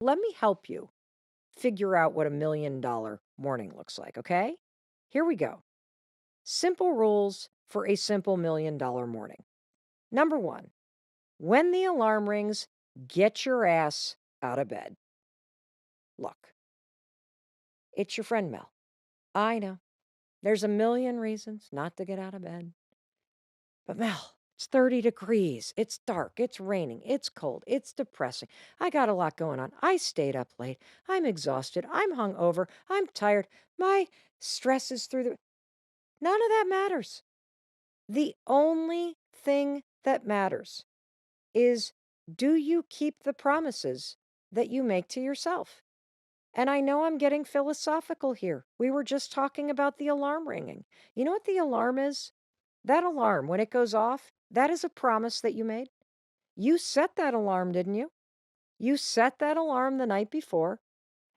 Let me help you figure out what $1 million morning looks like, okay? Here we go. Simple rules for a simple $1 million morning. Number one, when the alarm rings, get your ass out of bed. Look, it's your friend Mel. I know. There's a million reasons not to get out of bed. But Mel, it's 30 degrees. It's dark. It's raining. It's cold. It's depressing. I got a lot going on. I stayed up late. I'm exhausted. I'm hungover. I'm tired. My stress is through the. None of that matters. The only thing that matters is, do you keep the promises that you make to yourself? And I know I'm getting philosophical here. We were just talking about the alarm ringing. You know what the alarm is? That alarm, when it goes off, that is a promise that you made. You set that alarm, didn't you? You set that alarm the night before.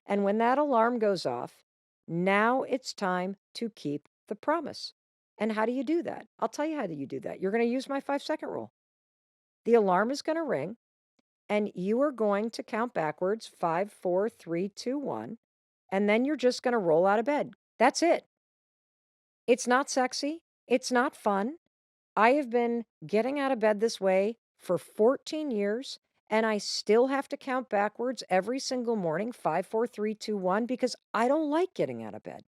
And when that alarm goes off, now it's time to keep the promise. And how do you do that? I'll tell you how do you do that. You're going to use my 5-second rule. The alarm is going to ring, and you are going to count backwards 5, 4, 3, 2, 1. And then you're just going to roll out of bed. That's it. It's not sexy. It's not fun. I have been getting out of bed this way for 14 years, and I still have to count backwards every single morning 5, 4, 3, 2, 1, because I don't like getting out of bed.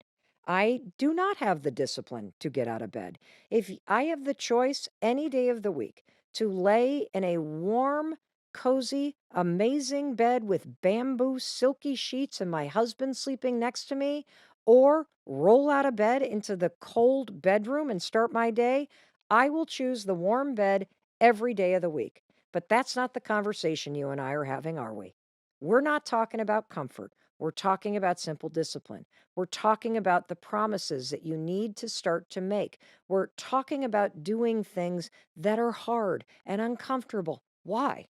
I do not have the discipline to get out of bed. If I have the choice any day of the week to lay in a warm, cozy, amazing bed with bamboo, silky sheets and my husband sleeping next to me, or roll out of bed into the cold bedroom and start my day, I will choose the warm bed every day of the week. But that's not the conversation you and I are having, are we? We're not talking about comfort. We're talking about simple discipline. We're talking about the promises that you need to start to make. We're talking about doing things that are hard and uncomfortable. Why?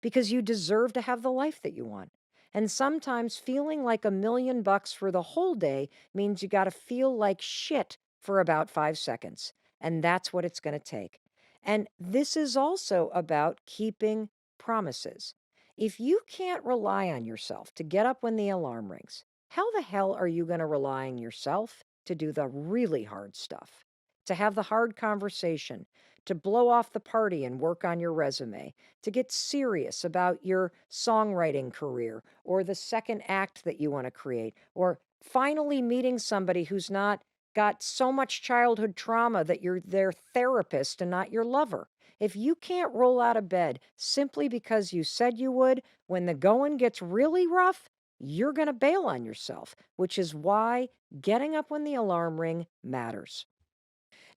Because you deserve to have the life that you want. And sometimes feeling like $1 million for the whole day means you got to feel like shit for about 5 seconds. And that's what it's going to take. And this is also about keeping promises. If you can't rely on yourself to get up when the alarm rings, how the hell are you going to rely on yourself to do the really hard stuff? To have the hard conversation, to blow off the party and work on your resume, to get serious about your songwriting career or the second act that you want to create, or finally meeting somebody who's not got so much childhood trauma that you're their therapist and not your lover. If you can't roll out of bed simply because you said you would, when the going gets really rough, you're going to bail on yourself, which is why getting up when the alarm ring matters.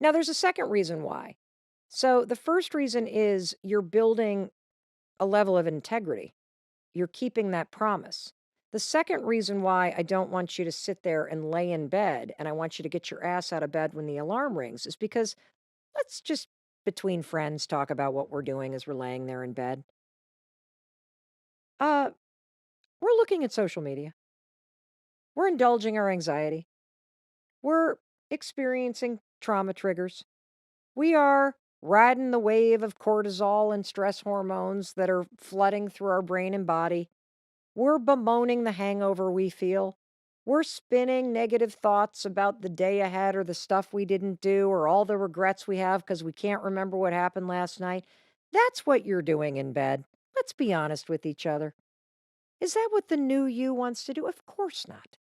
Now, there's a second reason why. So, the first reason is you're building a level of integrity. You're keeping that promise. The second reason why I don't want you to sit there and lay in bed and I want you to get your ass out of bed when the alarm rings is because let's just between friends talk about what we're doing as we're laying there in bed. Uh, we're looking at social media. We're indulging our anxiety. We're experiencing trauma triggers. We are riding the wave of cortisol and stress hormones that are flooding through our brain and body. We're bemoaning the hangover we feel. We're spinning negative thoughts about the day ahead or the stuff we didn't do or all the regrets we have because we can't remember what happened last night. That's what you're doing in bed. Let's be honest with each other. Is that what the new you wants to do? Of course not.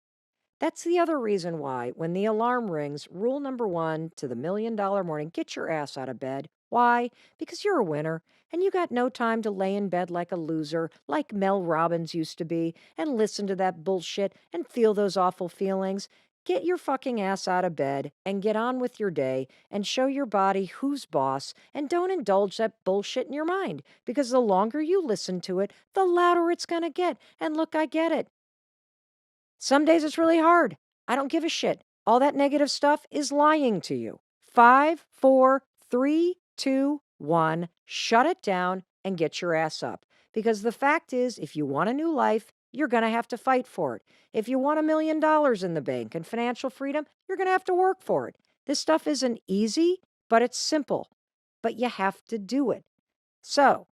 That's the other reason why, when the alarm rings, rule number one to the $1 million morning, get your ass out of bed. Why? Because you're a winner and you got no time to lay in bed like a loser, like Mel Robbins used to be, and listen to that bullshit and feel those awful feelings. Get your fucking ass out of bed and get on with your day and show your body who's boss and don't indulge that bullshit in your mind because the longer you listen to it, the louder it's going to get. And look, I get it. Some days it's really hard. I don't give a shit. All that negative stuff is lying to you. 5, 4, 3, 2, 1. Shut it down and get your ass up. Because the fact is, if you want a new life, you're going to have to fight for it. If you want $1 million in the bank and financial freedom, you're going to have to work for it. This stuff isn't easy, but it's simple. But you have to do it. So,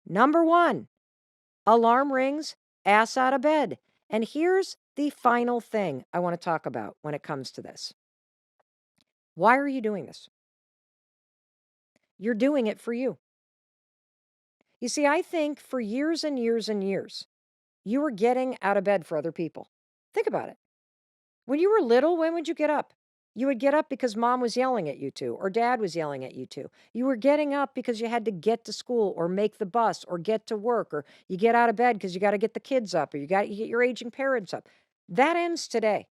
number one, alarm rings, ass out of bed. And here's the final thing I want to talk about when it comes to this. Why are you doing this? You're doing it for you. You see, I think for years and years and years, you were getting out of bed for other people. Think about it. When you were little, when would you get up? You would get up because mom was yelling at you to, or dad was yelling at you to. You were getting up because you had to get to school or make the bus or get to work, or you get out of bed because you got to get the kids up or you get your aging parents up. That ends today.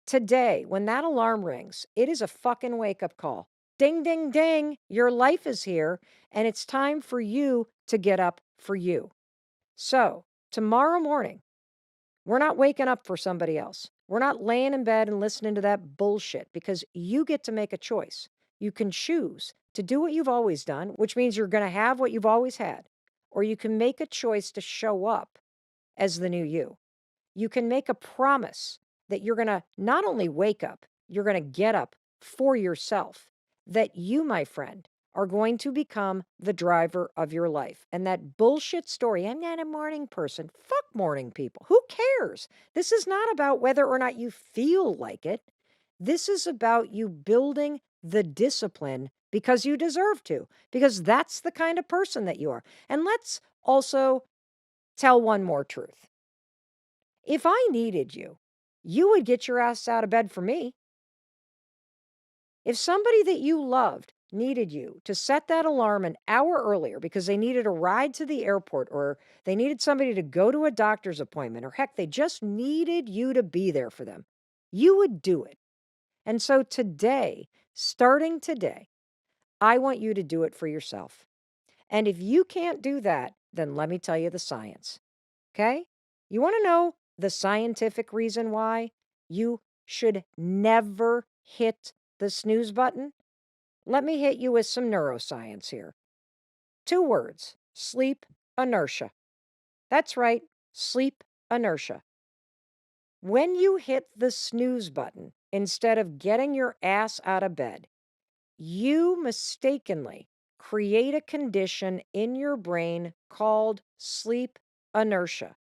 Today, when that alarm rings, it is a fucking wake up call. Ding, ding, ding. Your life is here, and it's time for you to get up for you. So, tomorrow morning, we're not waking up for somebody else. We're not laying in bed and listening to that bullshit because you get to make a choice. You can choose to do what you've always done, which means you're going to have what you've always had, or you can make a choice to show up as the new you. You can make a promise that you're going to not only wake up, you're going to get up for yourself, that you, my friend, are going to become the driver of your life. And that bullshit story, I'm not a morning person. Fuck morning people. Who cares? This is not about whether or not you feel like it. This is about you building the discipline because you deserve to, because that's the kind of person that you are. And let's also tell one more truth. If I needed you, you would get your ass out of bed for me. If somebody that you loved needed you to set that alarm an hour earlier because they needed a ride to the airport or they needed somebody to go to a doctor's appointment or heck, they just needed you to be there for them, you would do it. And so today, starting today, I want you to do it for yourself. And if you can't do that, then let me tell you the science. Okay? You want to know the scientific reason why you should never hit the snooze button? Let me hit you with some neuroscience here. 2 words: sleep inertia. That's right, sleep inertia. When you hit the snooze button instead of getting your ass out of bed, you mistakenly create a condition in your brain called sleep inertia.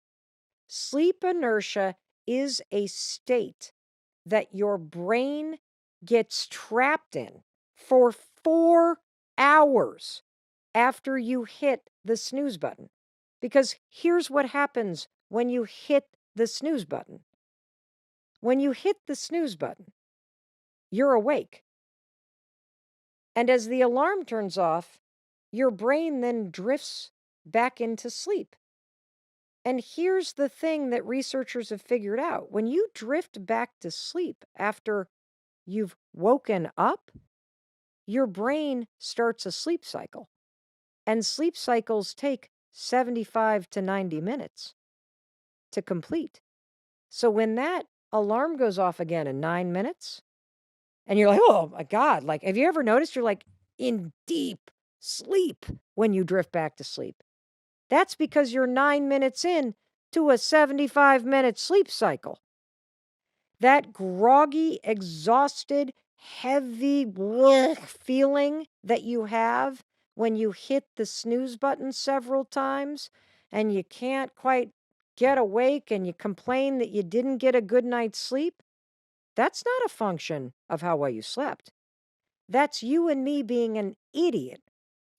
Sleep inertia is a state that your brain gets trapped in for 4 hours after you hit the snooze button. Because here's what happens when you hit the snooze button. When you hit the snooze button, you're awake. And as the alarm turns off, your brain then drifts back into sleep. And here's the thing that researchers have figured out. When you drift back to sleep after you've woken up, your brain starts a sleep cycle. And sleep cycles take 75 to 90 minutes to complete. So when that alarm goes off again in 9 minutes, and you're like, oh my God, like, have you ever noticed you're like in deep sleep when you drift back to sleep? That's because you're 9 minutes in to a 75-minute sleep cycle. That groggy, exhausted, heavy feeling that you have when you hit the snooze button several times and you can't quite get awake and you complain that you didn't get a good night's sleep, that's not a function of how well you slept. That's you and me being an idiot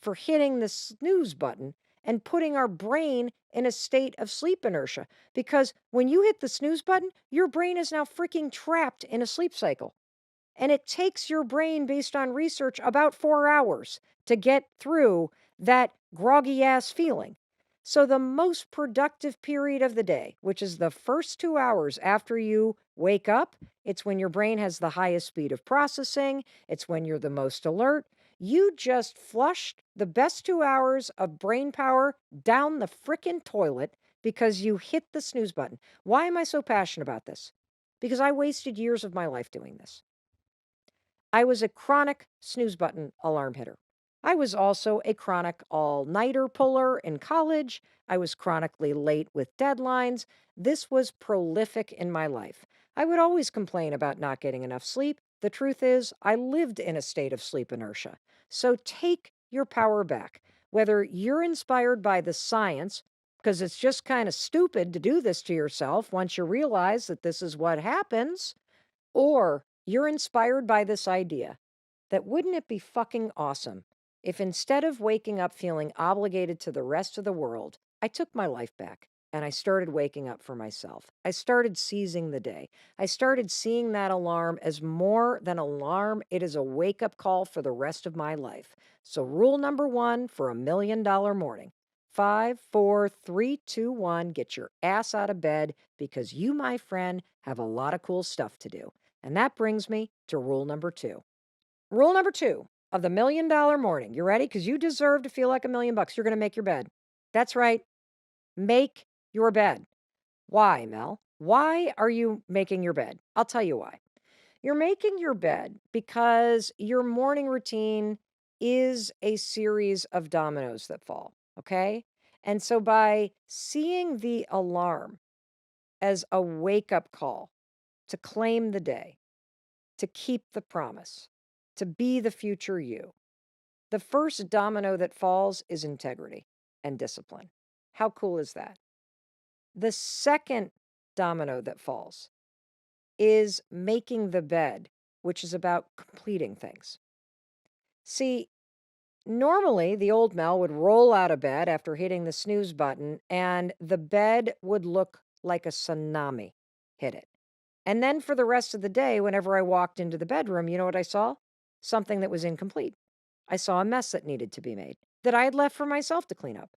for hitting the snooze button and putting our brain in a state of sleep inertia. Because when you hit the snooze button, your brain is now freaking trapped in a sleep cycle. And it takes your brain, based on research, about 4 hours to get through that groggy ass feeling. So, the most productive period of the day, which is the first 2 hours after you wake up, it's when your brain has the highest speed of processing, it's when you're the most alert. You just flushed the best 2 hours of brain power down the frickin' toilet because you hit the snooze button. Why am I so passionate about this? Because I wasted years of my life doing this. I was a chronic snooze button alarm hitter. I was also a chronic all-nighter puller in college. I was chronically late with deadlines. This was prolific in my life. I would always complain about not getting enough sleep. The truth is, I lived in a state of sleep inertia. So take your power back. Whether you're inspired by the science because it's just kind of stupid to do this to yourself once you realize that this is what happens, or you're inspired by this idea that wouldn't it be fucking awesome if instead of waking up feeling obligated to the rest of the world, I took my life back and I started waking up for myself. I started seizing the day. I started seeing that alarm as more than alarm. It is a wake-up call for the rest of my life. So rule number 1 for $1 million morning. 5, 4, 3, 2, 1. Get your ass out of bed because you, my friend, have a lot of cool stuff to do. And that brings me to rule number 2. Rule number 2 of the $1 million morning. You ready? Because you deserve to feel like $1 million. You're going to make your bed. That's right. Make your bed. Why, Mel? Why are you making your bed? I'll tell you why. You're making your bed because your morning routine is a series of dominoes that fall. Okay. And so by seeing the alarm as a wake up call to claim the day, to keep the promise, to be the future you, the first domino that falls is integrity and discipline. How cool is that? The second domino that falls is making the bed, which is about completing things. See, normally the old Mel would roll out of bed after hitting the snooze button, and the bed would look like a tsunami hit it. And then for the rest of the day, whenever I walked into the bedroom, you know what I saw? Something that was incomplete. I saw a mess that needed to be made that I had left for myself to clean up.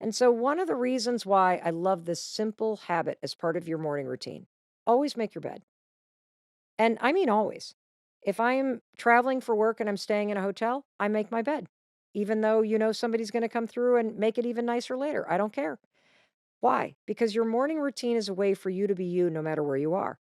And so, one of the reasons why I love this simple habit as part of your morning routine, always make your bed. And I mean, always. If I'm traveling for work and I'm staying in a hotel, I make my bed, even though you know somebody's going to come through and make it even nicer later. I don't care. Why? Because your morning routine is a way for you to be you no matter where you are.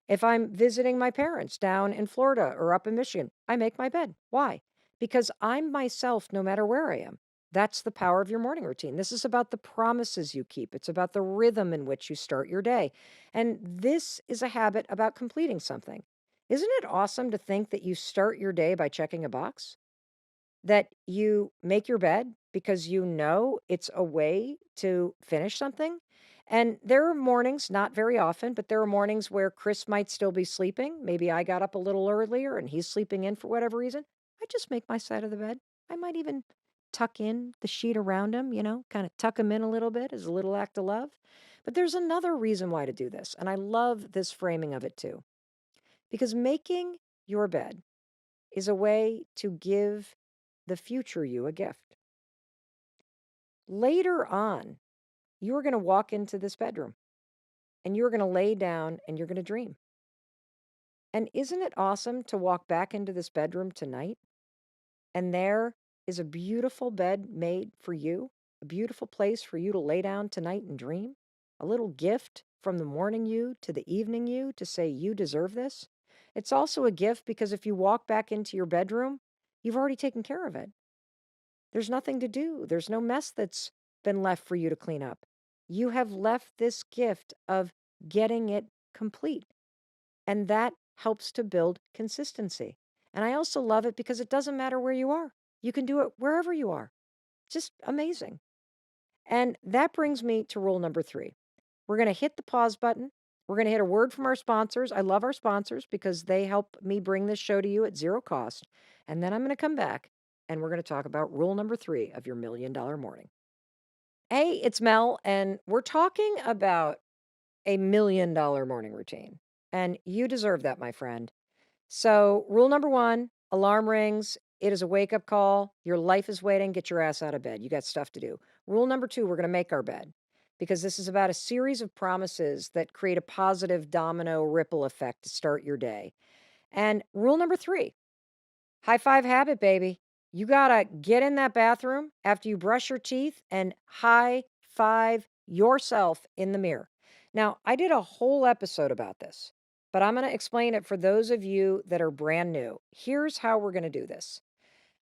If I'm visiting my parents down in Florida or up in Michigan, I make my bed. Why? Because I'm myself no matter where I am. That's the power of your morning routine. This is about the promises you keep, it's about the rhythm in which you start your day. And this is a habit about completing something. Isn't it awesome to think that you start your day by checking a box? That you make your bed because you know it's a way to finish something. And there are mornings, not very often, but there are mornings where Chris might still be sleeping. Maybe I got up a little earlier and he's sleeping in for whatever reason. I just make my side of the bed. I might even tuck in the sheet around him, kind of tuck him in a little bit as a little act of love. But there's another reason why to do this. And I love this framing of it too. Because making your bed is a way to give the future you a gift. Later on, you're going to walk into this bedroom and you're going to lay down and you're going to dream. And isn't it awesome to walk back into this bedroom tonight and there is a beautiful bed made for you, a beautiful place for you to lay down tonight and dream? A little gift from the morning you to the evening you to say you deserve this. It's also a gift because if you walk back into your bedroom, you've already taken care of it. There's nothing to do. There's no mess that's been left for you to clean up. You have left this gift of getting it complete. And that helps to build consistency. And I also love it because it doesn't matter where you are. You can do it wherever you are. Just amazing. And that brings me to rule number 3. We're going to hit the pause button. We're going to hit a word from our sponsors. I love our sponsors because they help me bring this show to you at zero cost. And then I'm going to come back and we're going to talk about rule number 3 of your $1 million morning. Hey, it's Mel, and we're talking about a $1 million morning routine. And you deserve that, my friend. So, rule number 1, alarm rings. It is a wake up call. Your life is waiting. Get your ass out of bed. You got stuff to do. Rule number 2, we're going to make our bed because this is about a series of promises that create a positive domino ripple effect to start your day. And rule number 3, high five habit, baby. You got to get in that bathroom after you brush your teeth and high five yourself in the mirror. Now, I did a whole episode about this, but I'm going to explain it for those of you that are brand new. Here's how we're going to do this.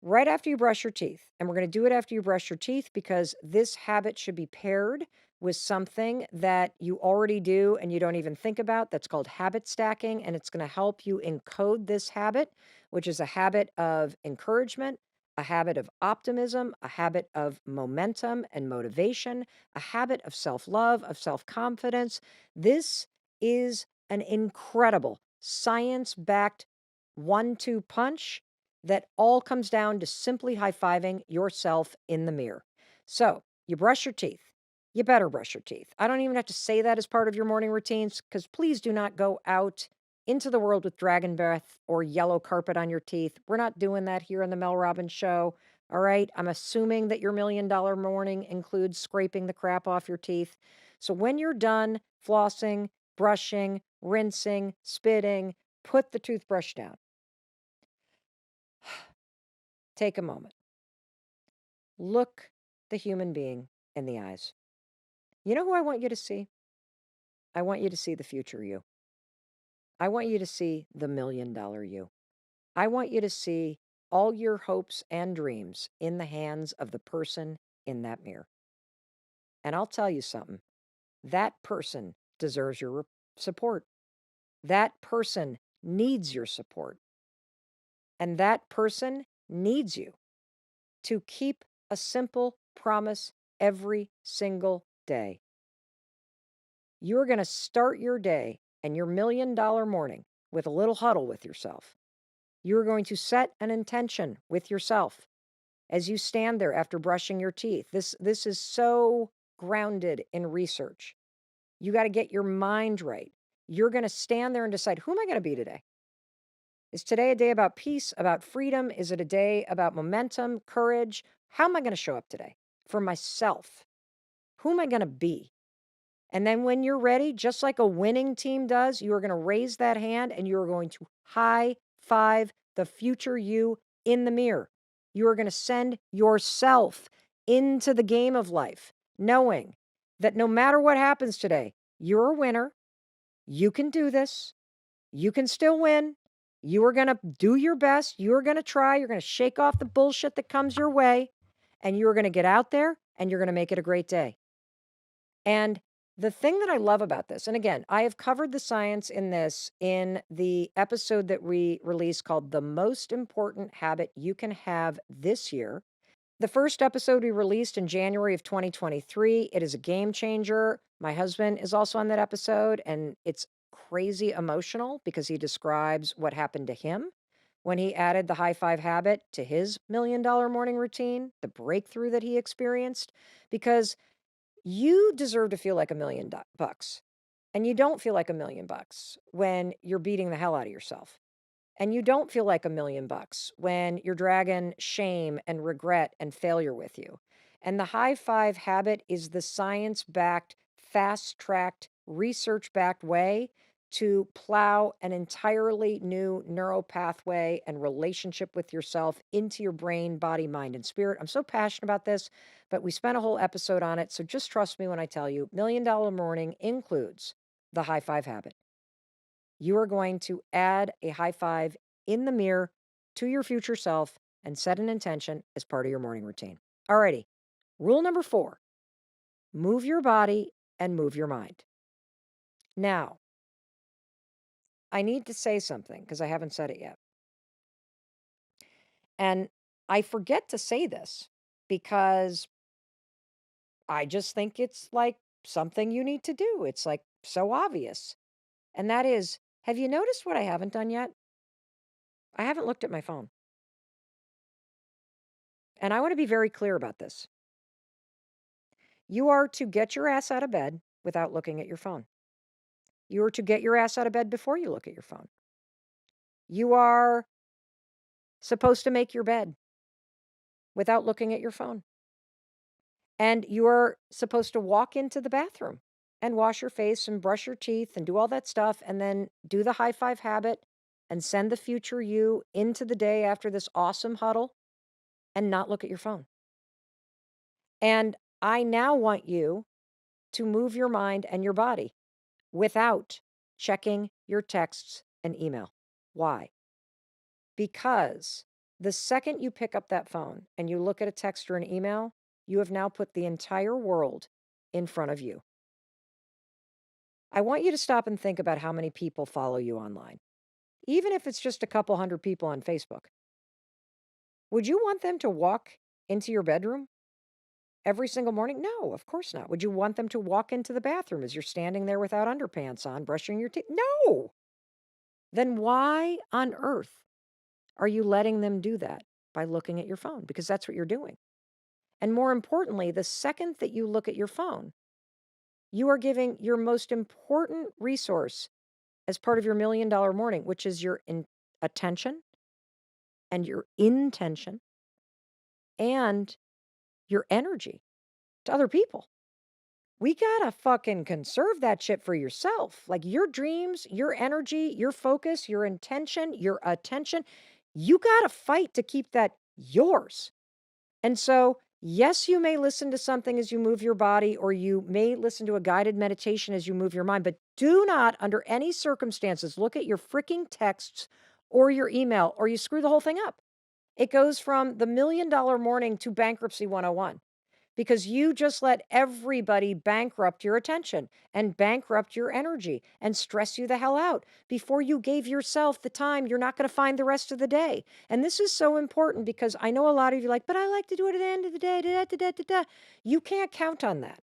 Right after you brush your teeth, and we're going to do it after you brush your teeth because this habit should be paired with something that you already do and you don't even think about. That's called habit stacking, and it's going to help you encode this habit, which is a habit of encouragement, a habit of optimism, a habit of momentum and motivation, a habit of self love, of self confidence. This is an incredible science backed 1 2 punch that all comes down to simply high fiving yourself in the mirror. So, you brush your teeth. You better brush your teeth. I don't even have to say that as part of your morning routines because please do not go out into the world with dragon breath or yellow carpet on your teeth. We're not doing that here on the Mel Robbins show. All right. I'm assuming that your $1 million morning includes scraping the crap off your teeth. So when you're done flossing, brushing, rinsing, spitting, put the toothbrush down. Take a moment. Look the human being in the eyes. You know who I want you to see? I want you to see the future you. I want you to see the $1 million you. I want you to see all your hopes and dreams in the hands of the person in that mirror. And I'll tell you something, that person deserves your support. That person needs your support. And that person needs you to keep a simple promise every single day. You're going to start your day and your $1 million morning with a little huddle with yourself. You're going to set an intention with yourself as you stand there after brushing your teeth. This is so grounded in research. You got to get your mind right. You're going to stand there and decide, who am I going to be today? Is today a day about peace, about freedom? Is it a day about momentum, courage? How am I going to show up today for myself? Who am I going to be? And then when you're ready, just like a winning team does, you are going to raise that hand and you are going to high five the future you in the mirror. You are going to send yourself into the game of life, knowing that no matter what happens today, you're a winner. You can do this. You can still win. You are going to do your best. You are going to try. You're going to shake off the bullshit that comes your way. And you are going to get out there and you're going to make it a great day. And the thing that I love about this, and again, I have covered the science in this in the episode that we released called The Most Important Habit You Can Have This Year. The first episode we released in January of 2023. It is a game changer. My husband is also on that episode, and it's crazy emotional because he describes what happened to him when he added the high five habit to his $1 million morning routine, the breakthrough that he experienced. Because you deserve to feel like $1 million. And you don't feel like $1 million when you're beating the hell out of yourself. And you don't feel like $1 million when you're dragging shame and regret and failure with you. And the high five habit is the science backed, fast tracked, research backed way to plow an entirely new neural pathway and relationship with yourself into your brain, body, mind, and spirit. I'm so passionate about this, but we spent a whole episode on it. So just trust me when I tell you, $1 million morning includes the high five habit. You are going to add a high five in the mirror to your future self and set an intention as part of your morning routine. Alrighty. Rule number 4, move your body and move your mind. Now, I need to say something because I haven't said it yet. And I forget to say this because I just think it's like something you need to do. It's like so obvious. And that is, have you noticed what I haven't done yet? I haven't looked at my phone. And I want to be very clear about this. You are to get your ass out of bed without looking at your phone. You are to get your ass out of bed before you look at your phone. You are supposed to make your bed without looking at your phone. And you are supposed to walk into the bathroom and wash your face and brush your teeth and do all that stuff and then do the high five habit and send the future you into the day after this awesome huddle and not look at your phone. And I now want you to move your mind and your body without checking your texts and email. Why? Because the second you pick up that phone and you look at a text or an email, you have now put the entire world in front of you. I want you to stop and think about how many people follow you online, even if it's just a couple hundred people on Facebook. Would you want them to walk into your bedroom every single morning? No, of course not. Would you want them to walk into the bathroom as you're standing there without underpants on, brushing your teeth? No. Then why on earth are you letting them do that by looking at your phone? Because that's what you're doing. And more importantly, the second that you look at your phone, you are giving your most important resource as part of your $1 million morning, which is your attention and your intention and your energy to other people. We gotta fucking conserve that shit for yourself. Like your dreams, your energy, your focus, your intention, your attention. You gotta fight to keep that yours. And so, yes, you may listen to something as you move your body, or you may listen to a guided meditation as you move your mind, but do not, under any circumstances, look at your freaking texts or your email, or you screw the whole thing up. It goes from the $1 million morning to bankruptcy 101 because you just let everybody bankrupt your attention and bankrupt your energy and stress you the hell out before you gave yourself the time you're not going to find the rest of the day. And this is so important because I know a lot of you are like, but I like to do it at the end of the day. Da, da, da, da, da. You can't count on that.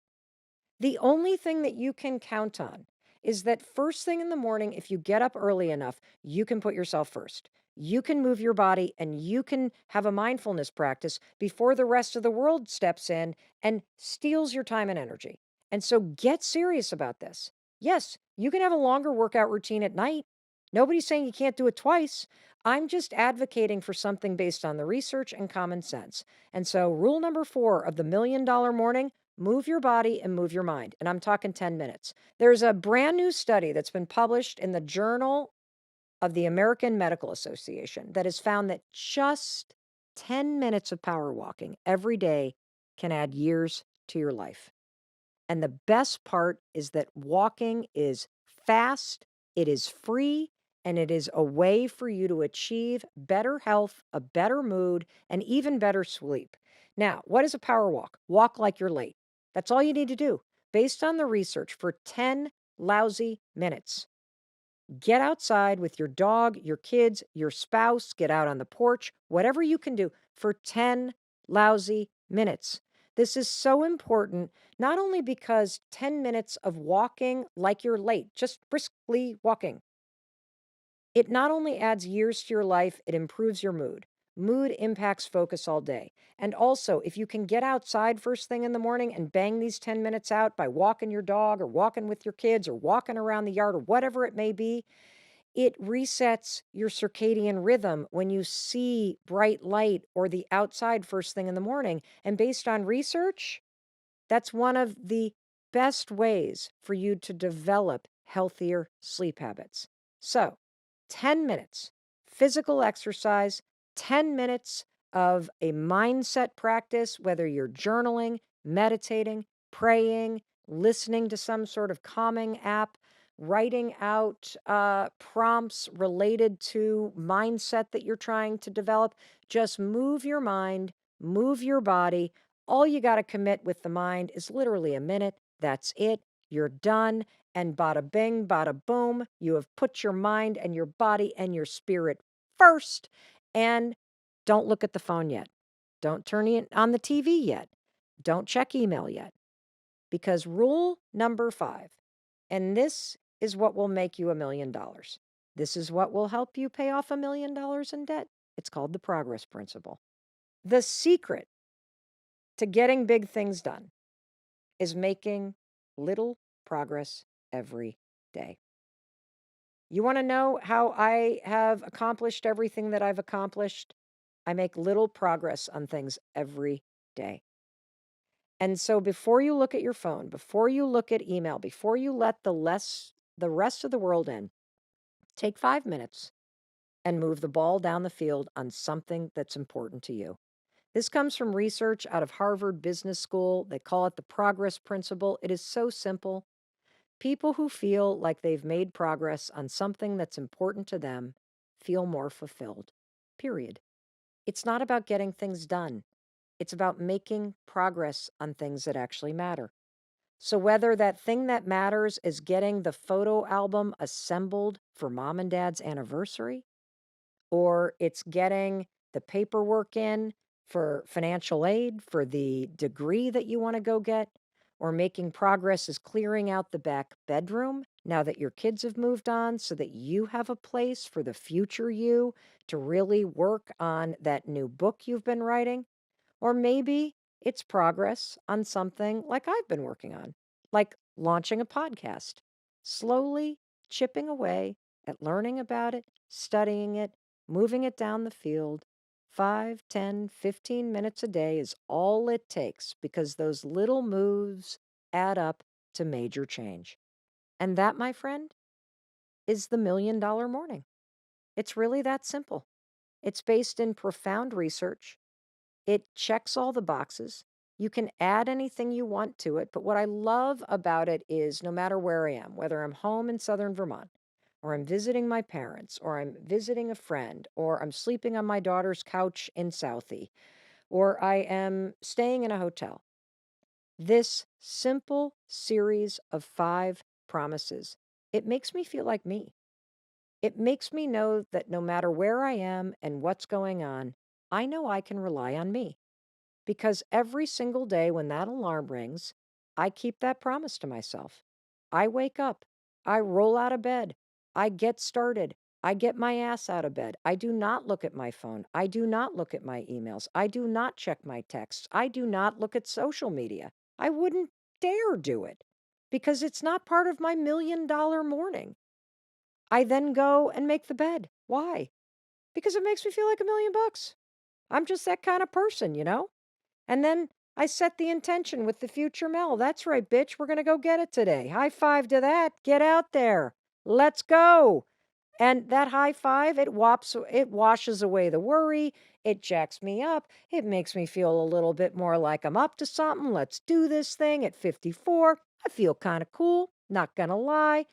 The only thing that you can count on is that first thing in the morning, if you get up early enough, you can put yourself first. You can move your body and you can have a mindfulness practice before the rest of the world steps in and steals your time and energy. And so get serious about this. Yes, you can have a longer workout routine at night. Nobody's saying you can't do it twice. I'm just advocating for something based on the research and common sense. And so, rule number 4 of the $1 million morning: move your body and move your mind. And I'm talking 10 minutes. There's a brand new study that's been published in the Journal of the American Medical Association that has found that just 10 minutes of power walking every day can add years to your life. And the best part is that walking is fast, it is free, and it is a way for you to achieve better health, a better mood, and even better sleep. Now, what is a power walk? Walk like you're late. That's all you need to do, based on the research, for 10 lousy minutes. Get outside with your dog, your kids, your spouse, get out on the porch, whatever you can do for 10 lousy minutes. This is so important, not only because 10 minutes of walking like you're late, just briskly walking, it not only adds years to your life, it improves your mood. Mood impacts focus all day. And also, if you can get outside first thing in the morning and bang these 10 minutes out by walking your dog or walking with your kids or walking around the yard or whatever it may be, it resets your circadian rhythm when you see bright light or the outside first thing in the morning. And based on research, that's one of the best ways for you to develop healthier sleep habits. So, 10 minutes physical exercise, 10 minutes of a mindset practice, whether you're journaling, meditating, praying, listening to some sort of calming app, writing out prompts related to mindset that you're trying to develop. Just move your mind, move your body. All you got to commit with the mind is literally a minute. That's it. You're done. And bada bing, bada boom, you have put your mind and your body and your spirit first. And don't look at the phone yet. Don't turn it on the TV yet. Don't check email yet. Because rule number 5, and this is what will make you $1 million. This is what will help you pay off $1 million in debt. It's called the progress principle. The secret to getting big things done is making little progress every day. You want to know how I have accomplished everything that I've accomplished? I make little progress on things every day. And so before you look at your phone, before you look at email, before you let the rest of the world in, take 5 minutes and move the ball down the field on something that's important to you. This comes from research out of Harvard Business School. They call it the progress principle. It is so simple. People who feel like they've made progress on something that's important to them feel more fulfilled. Period. It's not about getting things done. It's about making progress on things that actually matter. So whether that thing that matters is getting the photo album assembled for mom and dad's anniversary, or it's getting the paperwork in for financial aid, for the degree that you want to go get, or making progress is clearing out the back bedroom now that your kids have moved on so that you have a place for the future you to really work on that new book you've been writing. Or maybe it's progress on something like I've been working on, like launching a podcast, slowly chipping away at learning about it, studying it, moving it down the field. 5, 10, 15 minutes a day is all it takes because those little moves add up to major change. And that, my friend, is the $1 million morning. It's really that simple. It's based in profound research. It checks all the boxes. You can add anything you want to it, but what I love about it is no matter where I am, whether I'm home in southern Vermont, or I'm visiting my parents, or I'm visiting a friend, or I'm sleeping on my daughter's couch in Southie, or I am staying in a hotel, this simple series of 5 promises, it makes me feel like me. It makes me know that no matter where I am and what's going on, I know I can rely on me. Because every single day when that alarm rings, I keep that promise to myself. I wake up, I roll out of bed, I get started, I get my ass out of bed. I do not look at my phone. I do not look at my emails. I do not check my texts. I do not look at social media. I wouldn't dare do it because it's not part of my $1 million morning. I then go and make the bed. Why? Because it makes me feel like $1 million. I'm just that kind of person, you know? And then I set the intention with the future Mel. That's right, bitch. We're going to go get it today. High five to that. Get out there. Let's go. And that high five, it washes away the worry. It jacks me up. It makes me feel a little bit more like I'm up to something. Let's do this thing at 54. I feel kind of cool. Not going to lie.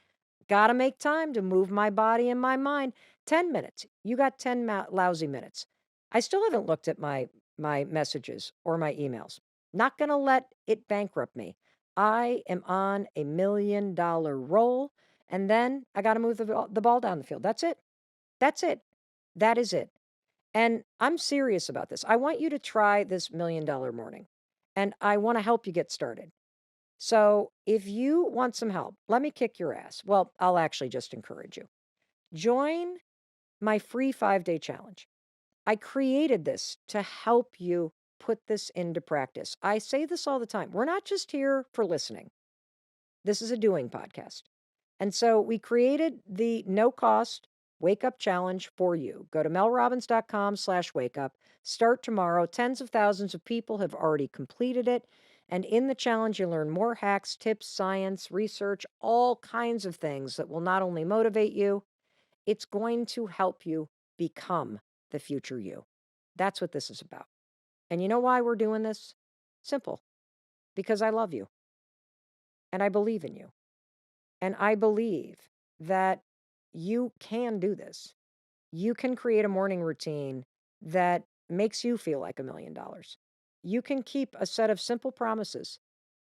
Got to make time to move my body and my mind. 10 minutes. You got 10 lousy minutes. I still haven't looked at my messages or my emails. Not going to let it bankrupt me. I am on a $1 million roll, and then I got to move the ball down the field. That's it. That's it. That is it. And I'm serious about this. I want you to try this $1 million morning, and I want to help you get started. So if you want some help, let me kick your ass. Well, I'll actually just encourage you. Join my free 5-day challenge. I created this to help you put this into practice. I say this all the time. We're not just here for listening. This is a doing podcast. And so we created the no cost wake up challenge for you. Go to melrobbins.com/wake up. Start tomorrow. Tens of thousands of people have already completed it. And in the challenge, you learn more hacks, tips, science, research, all kinds of things that will not only motivate you, it's going to help you become the future you. That's what this is about. And you know why we're doing this? Simple. Because I love you. And I believe in you. And I believe that you can do this. You can create a morning routine that makes you feel like $1 million. You can keep a set of simple promises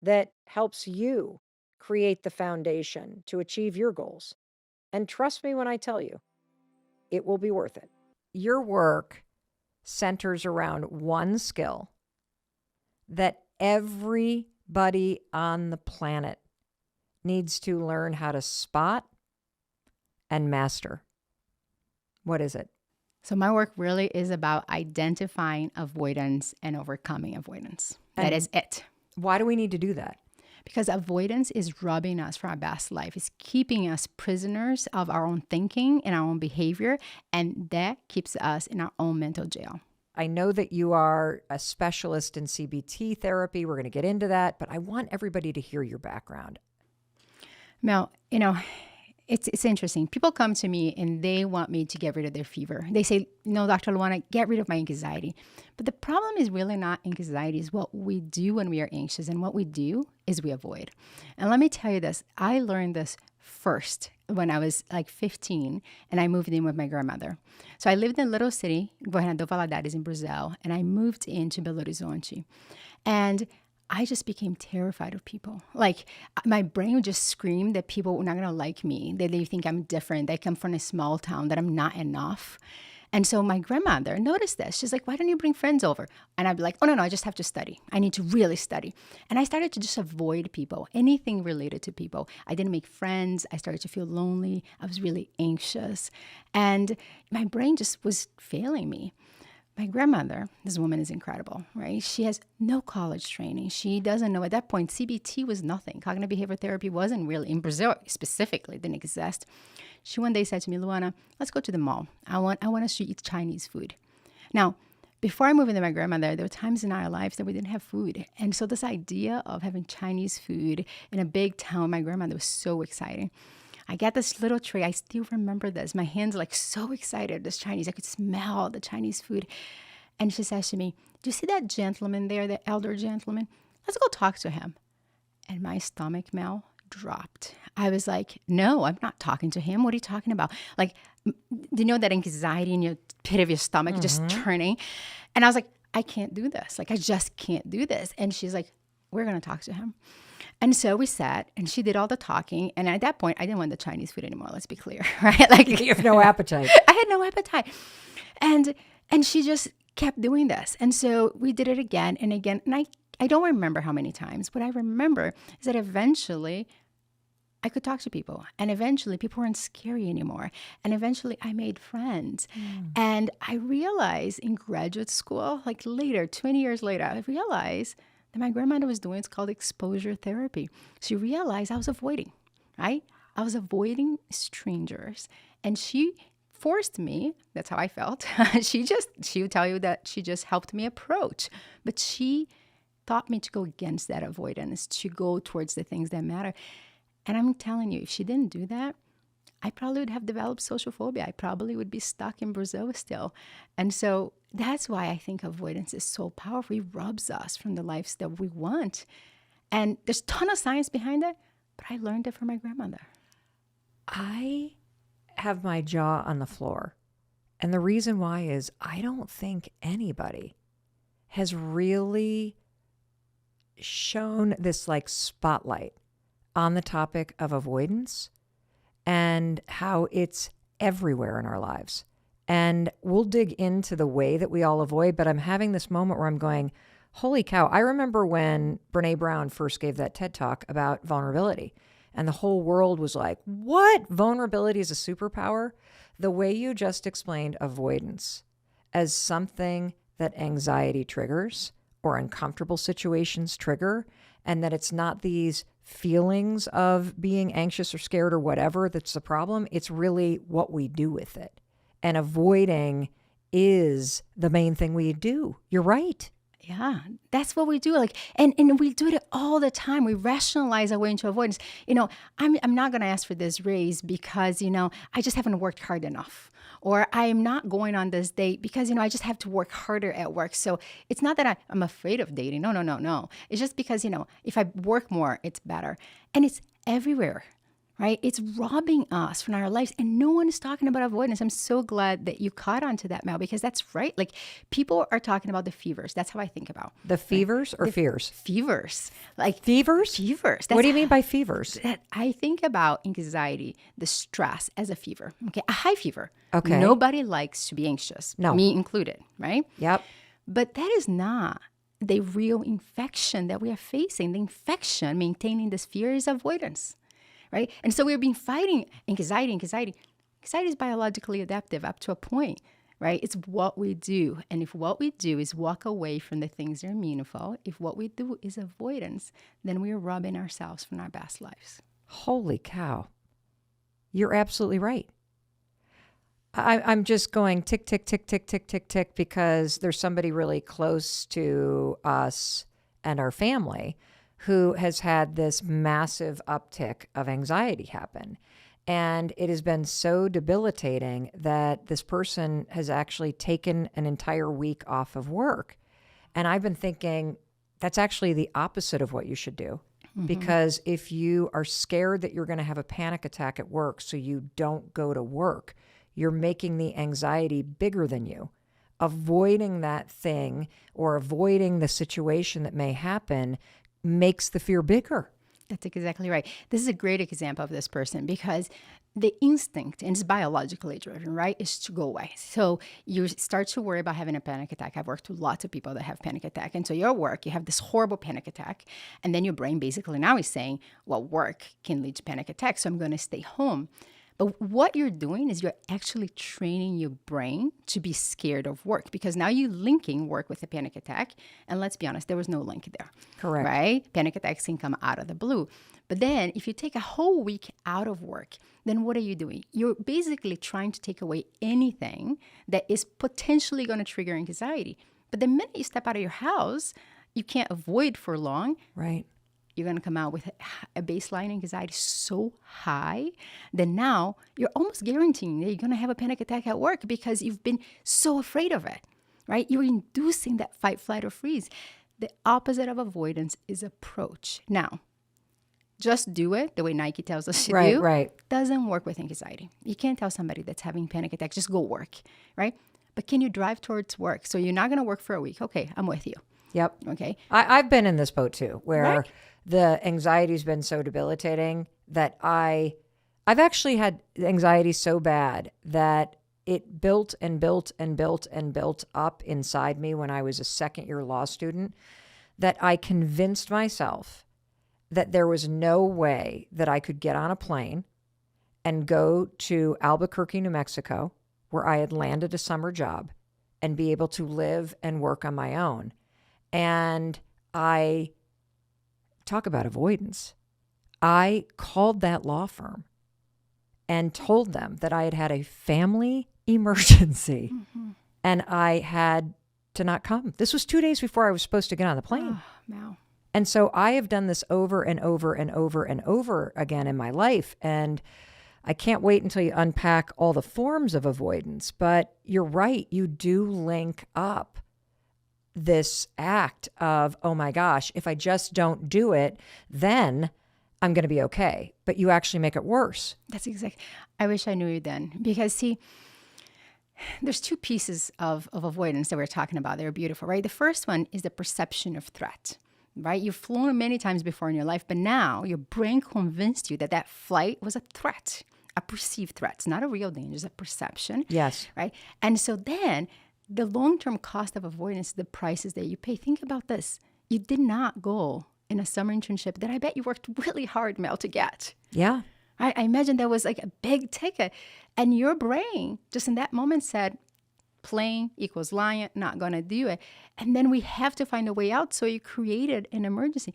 that helps you create the foundation to achieve your goals. And trust me when I tell you, it will be worth it. Your work centers around one skill that everybody on the planet needs to learn how to spot and master. What is it? So my work really is about identifying avoidance and overcoming avoidance. That is it. Why do we need to do that? Because avoidance is robbing us from our best life. It's keeping us prisoners of our own thinking and our own behavior, and that keeps us in our own mental jail. I know that you are a specialist in CBT therapy. We're going to get into that, but I want everybody to hear your background. Mel, it's interesting. People come to me and they want me to get rid of their fever. They say, no, Dr. Luana, get rid of my anxiety. But the problem is really not anxiety. It's what we do when we are anxious. And what we do is we avoid. And let me tell you this. I learned this first when I was like 15 and I moved in with my grandmother. So I lived in a little city, Governador Valadares in Brazil, and I moved into Belo Horizonte. And I just became terrified of people. Like my brain would just scream that people were not going to like me, that they think I'm different, that I come from a small town, that I'm not enough. And so my grandmother noticed this. She's like, why don't you bring friends over? And I'd be like, oh, no, I just have to study. I need to really study. And I started to just avoid people, anything related to people. I didn't make friends. I started to feel lonely. I was really anxious. And my brain just was failing me. My grandmother, this woman is incredible, right? She has no college training. She doesn't know. At that point, CBT was nothing. Cognitive behavior therapy wasn't really, in Brazil specifically, didn't exist. She one day said to me, Luana, let's go to the mall. I want us to eat Chinese food. Now, before I moved into my grandmother, there were times in our lives that we didn't have food. And so this idea of having Chinese food in a big town, my grandmother was so exciting. I got this little tray. I still remember this. My hands like so excited, this Chinese. I could smell the Chinese food. And she says to me, do you see that gentleman there, the elder gentleman? Let's go talk to him. And my stomach, Mel, dropped. I was like, no, I'm not talking to him. What are you talking about? Like, do you know that anxiety in your pit of your stomach just turning? And I was like, I can't do this. Like, I just can't do this. And she's like, we're going to talk to him. And so we sat and she did all the talking. And at that point, I didn't want the Chinese food anymore. Let's be clear, right? Like, You have no appetite. I had no appetite. And she just kept doing this. And so we did it again and again. And I don't remember how many times. What I remember is that eventually I could talk to people. And eventually people weren't scary anymore. And eventually I made friends. And I realized in graduate school, like later, 20 years later, I realized that my grandmother was doing, it's called exposure therapy. She realized I was avoiding, right? I was avoiding strangers. And she forced me, that's how I felt. She would tell you that she just helped me approach. But she taught me to go against that avoidance, to go towards the things that matter. And I'm telling you, if she didn't do that, I probably would have developed social phobia. I probably would be stuck in Brazil still. And so that's why I think avoidance is so powerful. It robs us from the lives that we want. And there's a ton of science behind it, but I learned it from my grandmother. I have my jaw on the floor. And the reason why is I don't think anybody has really shown this like spotlight on the topic of avoidance and how it's everywhere in our lives. And we'll dig into the way that we all avoid, but I'm having this moment where I'm going, holy cow. I remember when Brene Brown first gave that TED Talk about vulnerability, and the whole world was like, what? Vulnerability is a superpower? The way you just explained avoidance as something that anxiety triggers or uncomfortable situations trigger, and that it's not these feelings of being anxious or scared or whatever that's the problem. It's really what we do with it. And avoiding is the main thing we do. You're right. Yeah, that's what we do. Like, and we do it all the time. We rationalize our way into avoidance. I'm not going to ask for this raise because, I just haven't worked hard enough. Or I am not going on this date because, I just have to work harder at work. So it's not that I'm afraid of dating. No. It's just because, if I work more, it's better. And it's everywhere. Right? It's robbing us from our lives. And no one is talking about avoidance. I'm so glad that you caught on to that, Mel, because that's right. Like, people are talking about the fevers. That's how I think about. The fevers or fears? Fevers. Like fevers? Fevers. What do you mean by fevers? I think about anxiety, the stress as a fever. Okay. A high fever. Okay. Nobody likes to be anxious. No. Me included. Right? Yep. But that is not the real infection that we are facing. The infection, maintaining this fear, is avoidance. Right? And so we've been fighting anxiety. Anxiety is biologically adaptive up to a point, right? It's what we do. And if what we do is walk away from the things that are meaningful, if what we do is avoidance, then we are robbing ourselves from our best lives. Holy cow. You're absolutely right. I'm just going tick, tick, tick, tick, tick, tick, tick, because there's somebody really close to us and our family who has had this massive uptick of anxiety happen. And it has been so debilitating that this person has actually taken an entire week off of work. And I've been thinking that's actually the opposite of what you should do. Mm-hmm. Because if you are scared that you're going to have a panic attack at work, so you don't go to work, you're making the anxiety bigger than you. Avoiding that thing or avoiding the situation that may happen makes the fear bigger. That's exactly right. This is a great example of this person because the instinct, and it's biologically driven, right, is to go away. So you start to worry about having a panic attack. I've worked with lots of people that have panic attack. And so your work, you have this horrible panic attack. And then your brain basically now is saying, well, work can lead to panic attack, so I'm going to stay home. But what you're doing is you're actually training your brain to be scared of work because now you're linking work with a panic attack. And let's be honest, there was no link there. Correct. Right? Panic attacks can come out of the blue. But then if you take a whole week out of work, then what are you doing? You're basically trying to take away anything that is potentially going to trigger anxiety. But the minute you step out of your house, you can't avoid for long. Right. You're going to come out with a baseline anxiety so high that now you're almost guaranteeing that you're going to have a panic attack at work because you've been so afraid of it, right? You're inducing that fight, flight, or freeze. The opposite of avoidance is approach. Now, just do it the way Nike tells us to do. Right. Doesn't work with anxiety. You can't tell somebody that's having panic attack, just go work, right? But can you drive towards work? So you're not going to work for a week. Okay, I'm with you. Yep. Okay. I've been in this boat too, where Right. the anxiety's been so debilitating that I've actually had anxiety so bad that it built and built and built and built up inside me when I was a second-year law student that I convinced myself that there was no way that I could get on a plane and go to Albuquerque, New Mexico, where I had landed a summer job, and be able to live and work on my own. And I talk about avoidance. I called that law firm and told them that I had had a family emergency and I had to not come. This was 2 days before I was supposed to get on the plane. Oh, wow. And so I have done this over and over and over and over again in my life. And I can't wait until you unpack all the forms of avoidance. But you're right. You do link up this act of, oh my gosh, if I just don't do it, then I'm going to be okay. But you actually make it worse. That's exactly. I wish I knew you then. Because, see, there's two pieces of avoidance that we're talking about. They're beautiful, right? The first one is the perception of threat, right? You've flown many times before in your life, but now your brain convinced you that that flight was a threat, a perceived threat. It's not a real danger, it's a perception. Yes. Right? And so then the long-term cost of avoidance, the prices that you pay. Think about this. You did not go in a summer internship that I bet you worked really hard, Mel, to get. Yeah. I imagine that was like a big ticket. And your brain just in that moment said, playing equals lying, not going to do it. And then we have to find a way out. So you created an emergency.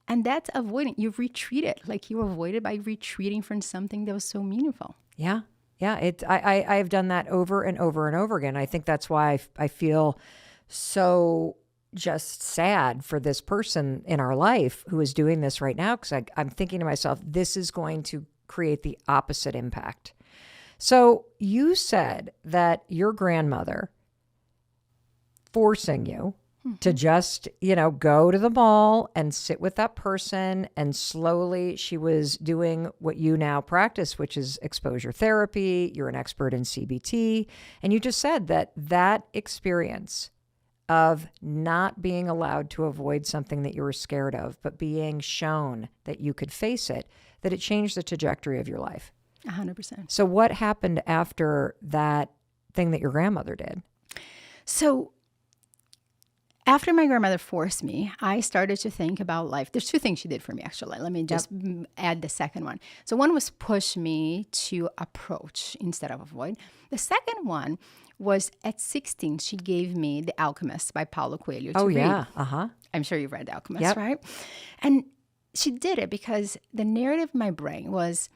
And that's avoiding. You've retreated. Like you avoided by retreating from something that was so meaningful. Yeah. Yeah. I've done that over and over and over again. I think that's why I feel so just sad for this person in our life who is doing this right now. Because I'm thinking to myself, this is going to create the opposite impact. So you said that your grandmother forcing you to just, go to the mall and sit with that person. And slowly she was doing what you now practice, which is exposure therapy. You're an expert in CBT. And you just said that experience of not being allowed to avoid something that you were scared of, but being shown that you could face it, that it changed the trajectory of your life. 100%. So what happened after that thing that your grandmother did? So after my grandmother forced me, I started to think about life. There's two things she did for me, actually. Let me just add the second one. So one was push me to approach instead of avoid. The second one was at 16, she gave me The Alchemist by Paulo Coelho to read. Yeah. Uh-huh. I'm sure you've read The Alchemist, right? And she did it because the narrative in my brain was,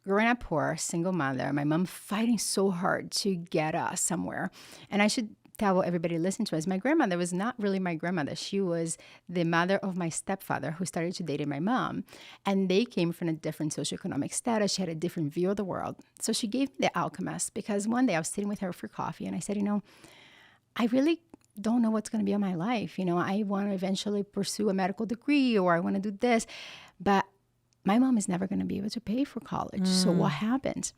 growing up poor, single mother, my mom fighting so hard to get us somewhere. And I should tell everybody listening to us, my grandmother was not really my grandmother. She was the mother of my stepfather who started to date my mom. And they came from a different socioeconomic status. She had a different view of the world. So she gave me The Alchemist because one day I was sitting with her for coffee and I said, I really don't know what's going to be in my life. I want to eventually pursue a medical degree or I want to do this. But my mom is never going to be able to pay for college. So what happens?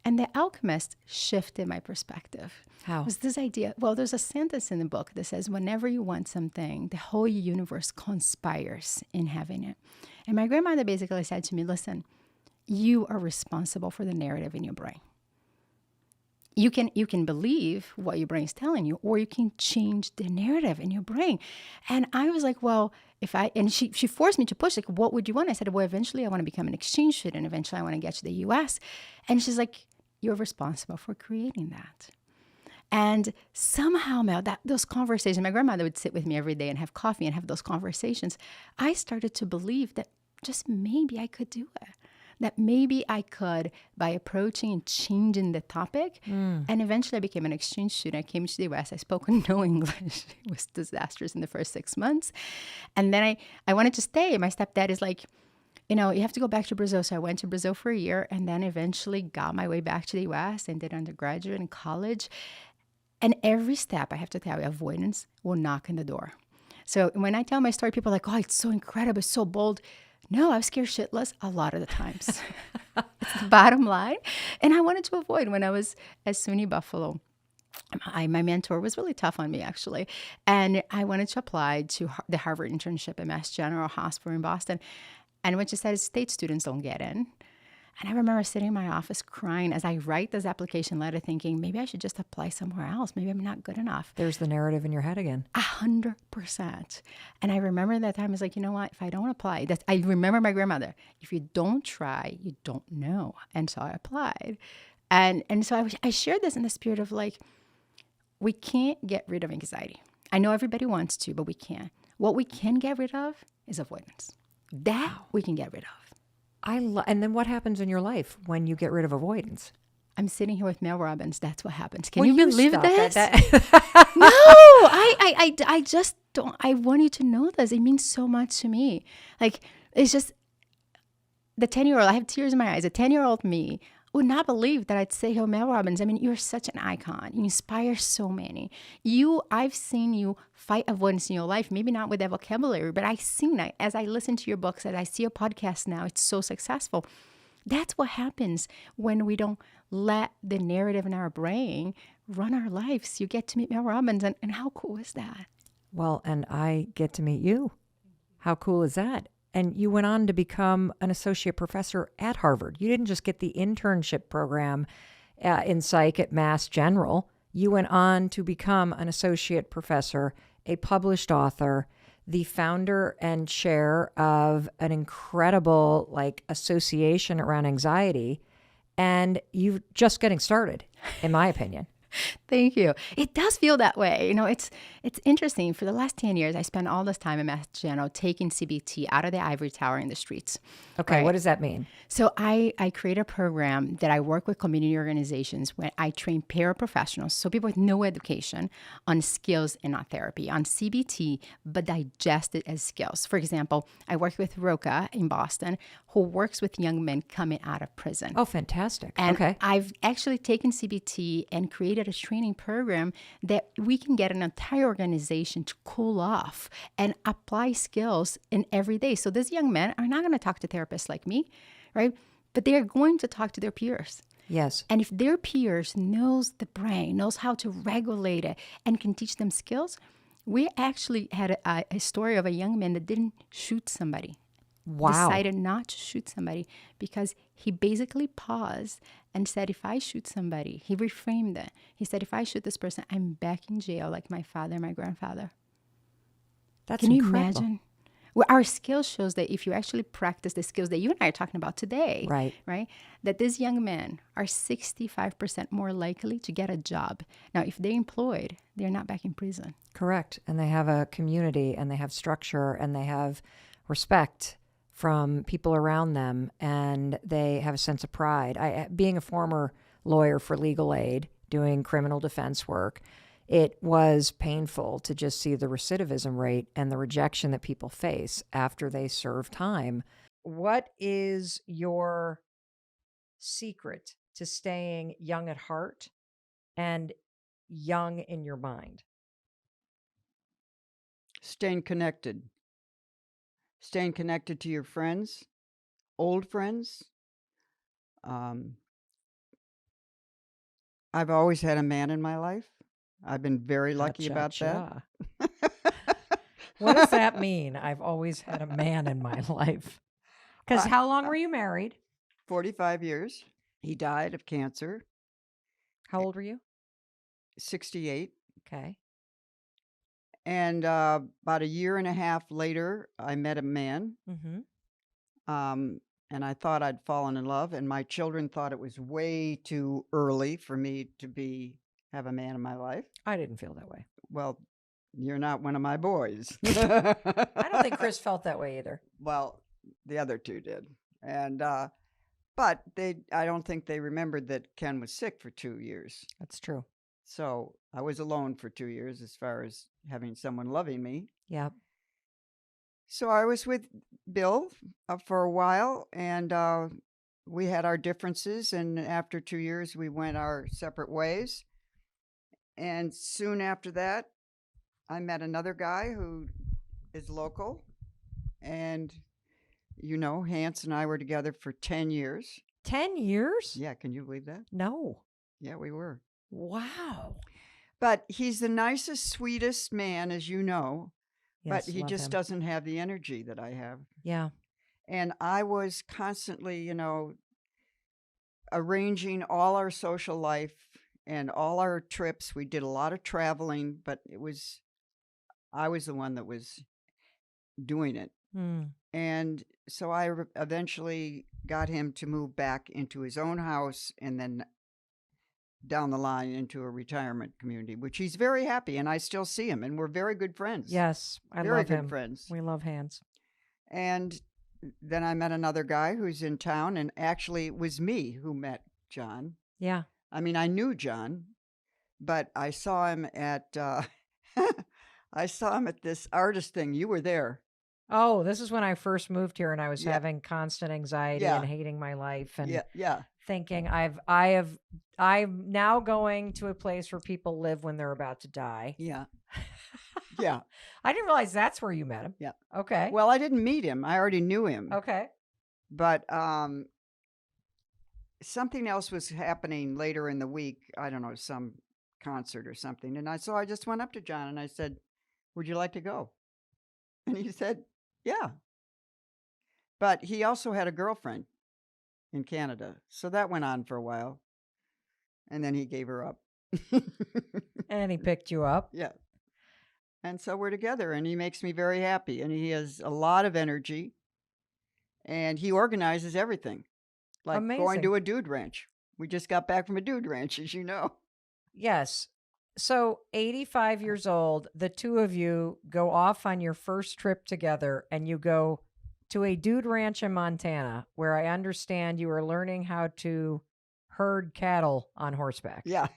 And The Alchemist shifted my perspective. It How? was this idea. Well, there's a sentence in the book that says, whenever you want something, the whole universe conspires in having it. And my grandmother basically said to me, listen, you are responsible for the narrative in your brain. You can believe what your brain is telling you, or you can change the narrative in your brain. And I was like, well, she forced me to push, like, what would you want? I said, well, eventually I want to become an exchange student. Eventually I want to get to the US. And she's like, you're responsible for creating that. And somehow, Mel, those conversations, my grandmother would sit with me every day and have coffee and have those conversations. I started to believe that just maybe I could do it. That maybe I could, by approaching and changing the topic. And eventually I became an exchange student. I came to the US. I spoke no English. It was disastrous in the first 6 months. And then I wanted to stay. My stepdad is like, you have to go back to Brazil. So I went to Brazil for a year and then eventually got my way back to the US and did undergraduate and college. And every step, I have to tell you, avoidance will knock on the door. So when I tell my story, people are like, oh, it's so incredible, it's so bold. No, I was scared shitless a lot of the times. It's the bottom line. And I wanted to avoid when I was at SUNY Buffalo. My mentor was really tough on me, actually. And I wanted to apply to the Harvard internship at Mass General Hospital in Boston. And what she said is state students don't get in. And I remember sitting in my office crying as I write this application letter thinking, maybe I should just apply somewhere else. Maybe I'm not good enough. There's the narrative in your head again. 100%. And I remember that time I was like, you know what? If I don't apply, I remember my grandmother, if you don't try, you don't know. And so I applied. And so I shared this in the spirit of like, we can't get rid of anxiety. I know everybody wants to, but we can't. What we can get rid of is avoidance. That we can get rid of. And then what happens in your life when you get rid of avoidance? I'm sitting here with Mel Robbins. That's what happens. Can Well, you believe stop this? No, I just don't. I want you to know this. It means so much to me. Like, it's just the 10-year-old, I have tears in my eyes. A 10-year-old me would not believe that I'd say, oh, Mel Robbins, I mean, you're such an icon. You inspire so many. I've seen you fight avoidance in your life, maybe not with that vocabulary, but I've seen it as I listen to your books, as I see your podcast now, it's so successful. That's what happens when we don't let the narrative in our brain run our lives. You get to meet Mel Robbins, and how cool is that? Well, and I get to meet you. How cool is that? And you went on to become an associate professor at Harvard. You didn't just get the internship program in psych at Mass General. You went on to become an associate professor, a published author, the founder and chair of an incredible association around anxiety. And you're just getting started, in my opinion. Thank you. It does feel that way. It's interesting. For the last 10 years, I spent all this time in Mass General taking CBT out of the ivory tower in the streets. Okay, Right. what does that mean? So I create a program that I work with community organizations where I train paraprofessionals, so people with no education, on skills and not therapy, on CBT, but digest it as skills. For example, I work with Roca in Boston, who works with young men coming out of prison. Oh, fantastic. And Okay. I've actually taken CBT and created a training program that we can get an entire organization to cool off and apply skills in every day. So these young men are not going to talk to therapists like me, right? But they are going to talk to their peers. Yes. And if their peers knows the brain, knows how to regulate it, and can teach them skills, we actually had a story of a young man that didn't shoot somebody. Wow. Decided not to shoot somebody because he basically paused and said, if I shoot somebody, he reframed it. He said, if I shoot this person, I'm back in jail like my father and my grandfather. That's Can you incredible. imagine? Well, our skills shows that if you actually practice the skills that you and I are talking about today, Right. that these young men are 65% more likely to get a job. Now, if they're employed, they're not back in prison. Correct. And they have a community and they have structure and they have respect from people around them and they have a sense of pride. Being a former lawyer for legal aid, doing criminal defense work, it was painful to just see the recidivism rate and the rejection that people face after they serve time. What is your secret to staying young at heart and young in your mind? Staying connected. Staying connected to your friends, old friends, um, I've always had a man in my life. I've been very lucky about that. Cha-cha-cha. What does that mean? I've always had a man in my life. Because I- how long were you married? 45 years. He died of cancer, How old were you? 68. Okay. And about a year and a half later, I met a man. Mm-hmm. And I thought I'd fallen in love. And my children thought it was way too early for me to have a man in my life. I didn't feel that way. Well, you're not one of my boys. I don't think Chris felt that way either. Well, the other two did. And but I don't think they remembered that Ken was sick for 2 years. That's true. So I was alone for 2 years as far as having someone loving me. Yeah. So I was with Bill for a while, and we had our differences. And after 2 years, we went our separate ways. And soon after that, I met another guy who is local. And, Hans and I were together for 10 years. 10 years? Yeah, can you believe that? No. Yeah, we were. Wow. But he's the nicest, sweetest man, as you know. Yes, But he love just him. doesn't have the energy that I have. Yeah. And I was constantly, arranging all our social life and all our trips. We did a lot of traveling, but I was the one that was doing it. Mm. And so I eventually got him to move back into his own house and then down the line into a retirement community, which he's very happy. And I still see him, and we're very good friends. Yes, I very love good him. friends. We love Hans. And then I met another guy who's in town, and actually it was me who met John. Yeah. I mean, I knew John, but I saw him at this artist thing. You were there. Oh, this is when I first moved here and I was Yeah. having constant anxiety Yeah. and hating my life and Yeah. thinking I'm now going to a place where people live when they're about to die. Yeah. Yeah. I didn't realize that's where you met him. Yeah. Okay. Well, I didn't meet him. I already knew him. Okay. But something else was happening later in the week. I don't know, some concert or something. And so I just went up to John and I said, "Would you like to go?" And he said, "Yeah." But he also had a girlfriend in Canada. So that went on for a while. And then he gave her up. And he picked you up. Yeah. And so we're together, and he makes me very happy. And he has a lot of energy, and he organizes everything, like going Amazing. to a dude ranch. We just got back from a dude ranch, as you know. Yes. So 85 years old, the two of you go off on your first trip together and you go to a dude ranch in Montana where I understand you are learning how to herd cattle on horseback. Yeah,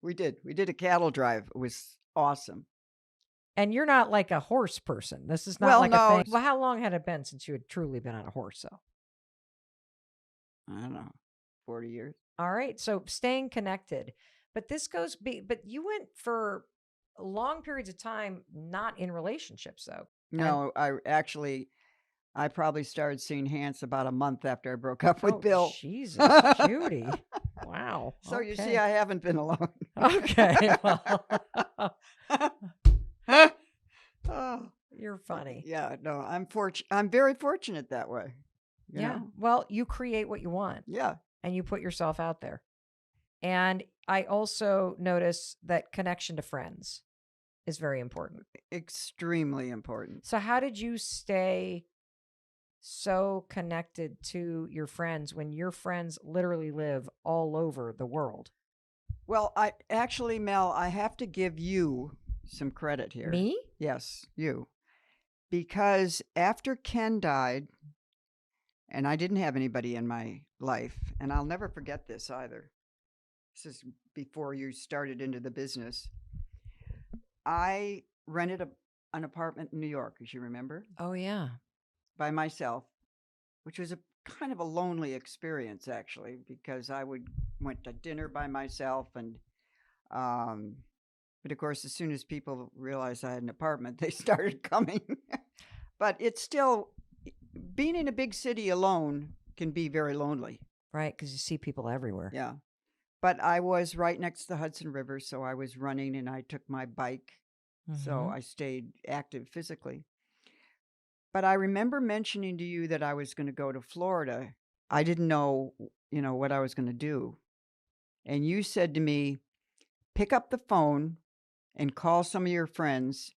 we did. We did a cattle drive. It was awesome. And you're not like a horse person. This is not Well, like no. a thing. Well, how long had it been since you had truly been on a horse, though? I don't know, 40 years. All right. So staying connected. But but you went for long periods of time not in relationships, though. No, I probably started seeing Hans about a month after I broke up with Oh, Bill. Jesus, Judy. Wow. So you see, okay. I haven't been alone. Okay. Well, Oh, you're funny. yeah, no, I'm very fortunate that way. you Yeah. know? Well, you create what you want Yeah. and you put yourself out there. And I also notice that connection to friends is very important. Extremely important. So, how did you stay so connected to your friends when your friends literally live all over the world? Well, Mel, I have to give you some credit here. Me? Yes, you. Because after Ken died, and I didn't have anybody in my life, and I'll never forget this either. This is before you started into the business. I rented an apartment in New York, as you remember, Oh, yeah. by myself, which was a kind of a lonely experience, actually, because went to dinner by myself, and but of course, as soon as people realized I had an apartment, they started coming. But it's still, being in a big city alone can be very lonely. Right. Because you see people everywhere. Yeah. But I was right next to the Hudson River, so I was running and I took my bike. So Mhm. I stayed active physically. But I remember mentioning to you that I was going to go to Florida. I didn't know, what I was going to do. And you said to me, pick up the phone and call some of your friends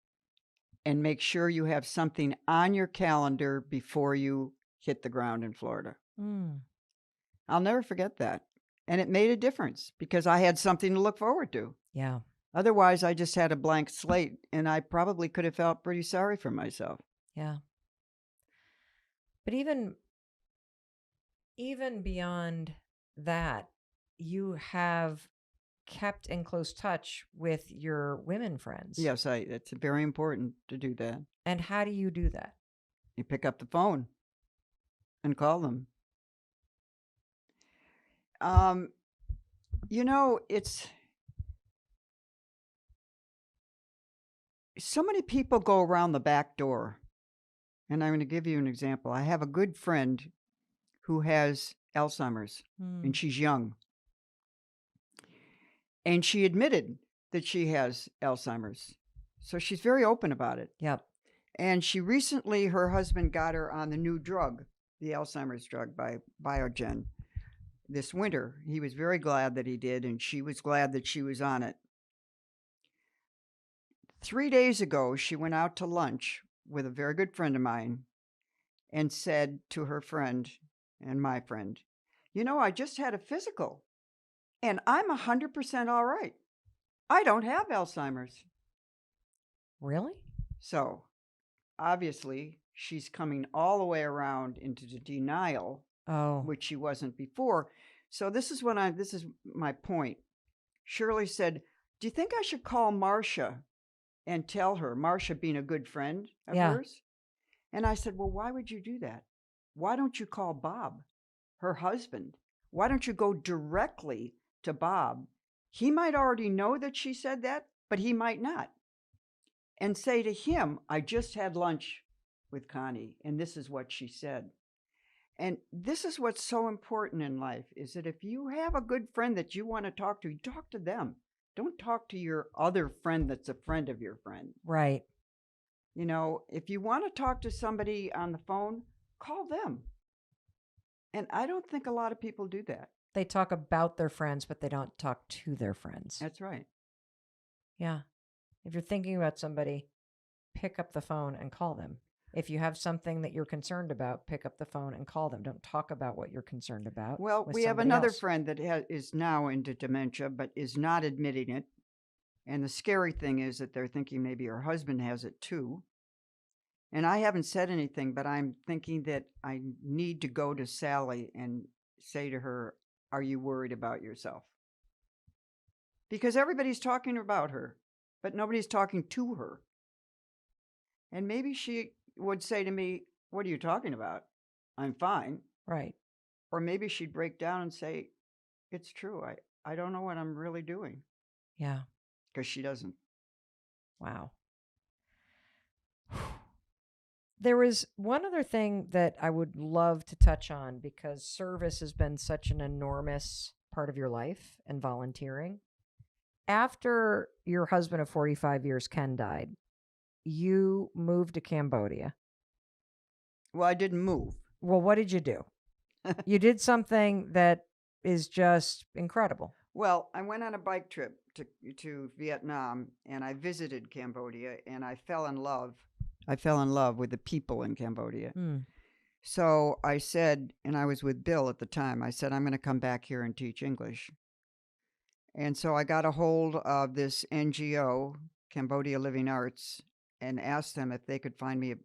and make sure you have something on your calendar before you hit the ground in Florida. Mm. I'll never forget that. And it made a difference because I had something to look forward to. Yeah. Otherwise, I just had a blank slate and I probably could have felt pretty sorry for myself. Yeah. But even beyond that, you have kept in close touch with your women friends. Yes, it's very important to do that. And how do you do that? You pick up the phone and call them. It's so many people go around the back door. And I'm going to give you an example. I have a good friend who has Alzheimer's and Mm. she's young. And she admitted that she has Alzheimer's. So she's very open about it. Yep. And her husband got her on the new drug, the Alzheimer's drug by Biogen this winter. He was very glad that he did, and she was glad that she was on it. 3 days ago, she went out to lunch with a very good friend of mine and said to her friend and my friend, I just had a physical and I'm 100% all right. I don't have Alzheimer's. Really? So obviously, she's coming all the way around into the denial, Oh. which she wasn't before. So this is my point. Shirley said, "Do you think I should call Marcia and tell her?" Marcia being a good friend of Yeah. hers. And I said, "Well, why would you do that? Why don't you call Bob, her husband? Why don't you go directly to Bob? He might already know that she said that, but he might not. And say to him, I just had lunch with Connie, and this is what she said." And this is what's so important in life is that if you have a good friend that you want to talk to, talk to them. Don't talk to your other friend that's a friend of your friend. Right. If you want to talk to somebody on the phone, call them. And I don't think a lot of people do that. They talk about their friends, but they don't talk to their friends. That's right. Yeah. If you're thinking about somebody, pick up the phone and call them. If you have something that you're concerned about, pick up the phone and call them. Don't talk about what you're concerned about. Well, with we have somebody another else. friend that is now into dementia, but is not admitting it. And the scary thing is that they're thinking maybe her husband has it too. And I haven't said anything, but I'm thinking that I need to go to Sally and say to her, are you worried about yourself? Because everybody's talking about her, but nobody's talking to her. And maybe she would say to me, what are you talking about? I'm fine. Right. Or maybe she'd break down and say, it's true. I don't know what I'm really doing. Yeah. Because she doesn't. Wow. There was one other thing that I would love to touch on because service has been such an enormous part of your life and volunteering. After your husband of 45 years, Ken, died, you moved to Cambodia. Well, I didn't move. Well, what did you do? You did something that is just incredible. Well, I went on a bike trip to Vietnam and I visited Cambodia and I fell in love. I fell in love with the people in Cambodia. Hmm. So I said, and I was with Bill at the time, I said, I'm going to come back here and teach English. And so I got a hold of this NGO, Cambodia Living Arts, and asked them if they could find me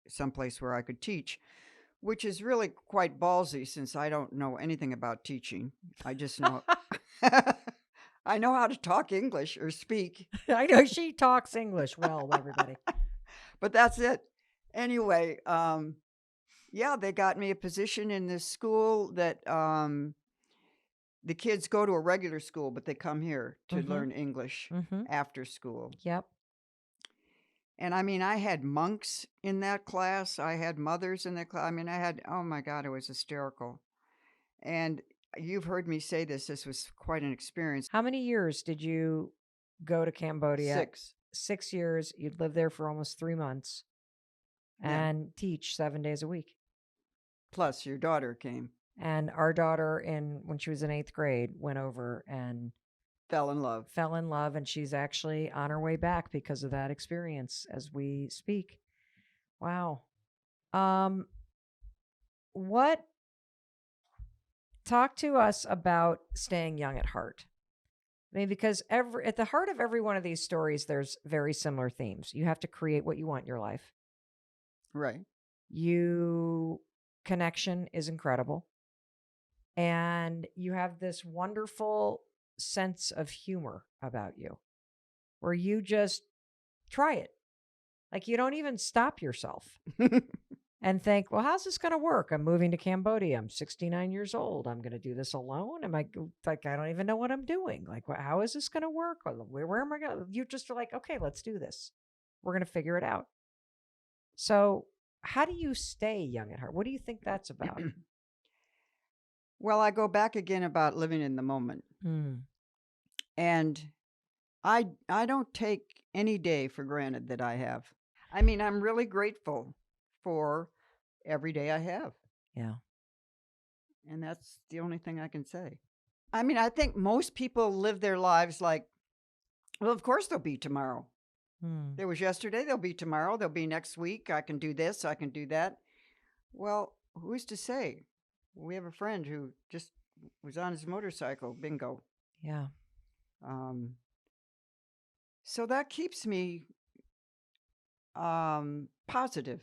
someplace where I could teach, which is really quite ballsy since I don't know anything about teaching. I just know I know how to talk English or speak. I know she talks English well, everybody. But that's it. Anyway, yeah, they got me a position in this school that the kids go to a regular school, but they come here to learn English after school. Yep. And I mean, I had monks in that class. I had mothers in that class. I mean, oh my God, it was hysterical. And you've heard me say this. This was quite an experience. How many years did you go to Cambodia? 6. 6 years. You'd live there for almost 3 months Yeah. and teach 7 days a week. Plus, your daughter came, And our daughter, when she was in 8th grade, went over and fell in love. fell in love, and she's actually on her way back because of that experience as we speak. Wow. What talk to us about staying young at heart? I mean, because at the heart of every one of these stories, there's very similar themes. You have to create what you want in your life. Right. Connection is incredible. And you have this wonderful sense of humor about you where you just try it. Like you don't even stop yourself and think, well, how's this going to work? I'm moving to Cambodia. I'm 69 years old. I'm going to do this alone. I don't even know what I'm doing. Like, how is this going to work? Where am I going? You just are like, okay, let's do this. We're going to figure it out. So how do you stay young at heart? What do you think that's about? Well, I go back again about living in the moment. And I don't take any day for granted that I have. I mean, I'm really grateful for every day I have. Yeah. And that's the only thing I can say. I mean, I think most people live their lives like, well, of course there'll be tomorrow. There was yesterday, there'll be tomorrow, there'll be next week. I can do this, I can do that. Well, who's to say? We have a friend who just was on his motorcycle, bingo. Yeah. So that keeps me positive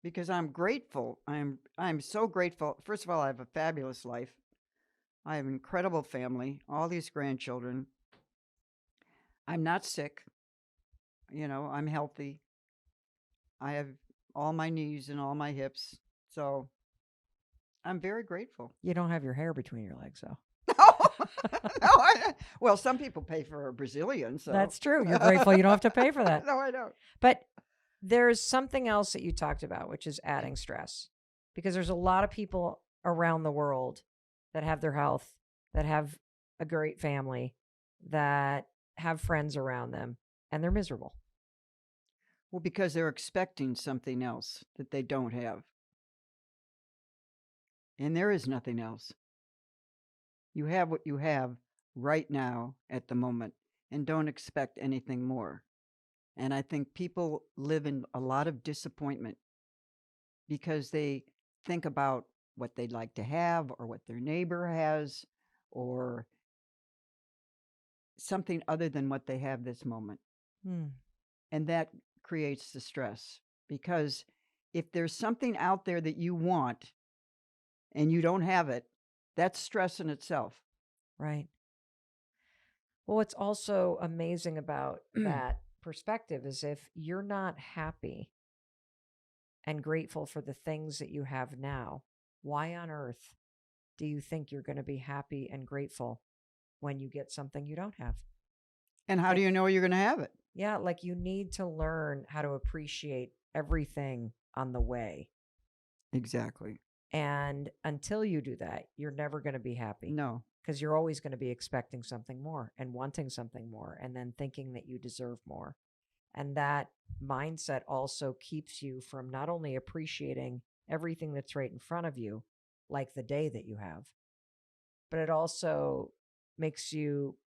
because I'm grateful. I'm so grateful. First of all, I have a fabulous life. I have an incredible family, all these grandchildren. I'm not sick. I'm healthy. I have all my knees and all my hips. So I'm very grateful. You don't have your hair between your legs, though. No, well, some people pay for a Brazilian. So That's true. You're grateful you don't have to pay for that. No, I don't. But there's something else that you talked about, which is adding stress. Because there's a lot of people around the world that have their health, that have a great family, that have friends around them, and they're miserable. Well, because they're expecting something else that they don't have. And there is nothing else. You have what you have right now at the moment and don't expect anything more. And I think people live in a lot of disappointment because they think about what they'd like to have or what their neighbor has or something other than what they have this moment. And that creates the stress because if there's something out there that you want and you don't have it, that's stress in itself. Right. Well, what's also amazing about that perspective is if you're not happy and grateful for the things that you have now, why on earth do you think you're going to be happy and grateful when you get something you don't have? And how do you know you're going to have it? Yeah, like you need to learn how to appreciate everything on the way. Exactly. And until you do that, you're never going to be happy. No. Because you're always going to be expecting something more and wanting something more and then thinking that you deserve more. And that mindset also keeps you from not only appreciating everything that's right in front of you, like the day that you have, but it also makes you,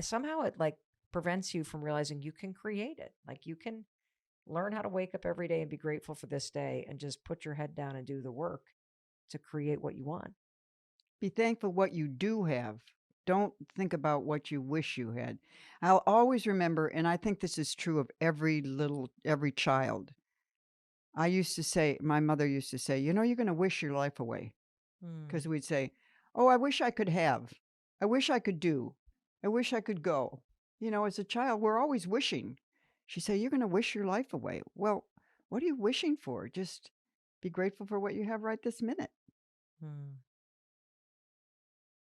somehow it like prevents you from realizing you can create it. Like you can learn how to wake up every day and be grateful for this day and just put your head down and do the work to create what you want. Be thankful what you do have. Don't think about what you wish you had. I'll always remember, and I think this is true of every child. My mother used to say, you're going to wish your life away. Because we'd say, oh, I wish I could have. I wish I could do. I wish I could go. As a child, we're always wishing. She'd say, you're going to wish your life away. Well, what are you wishing for? Just be grateful for what you have right this minute.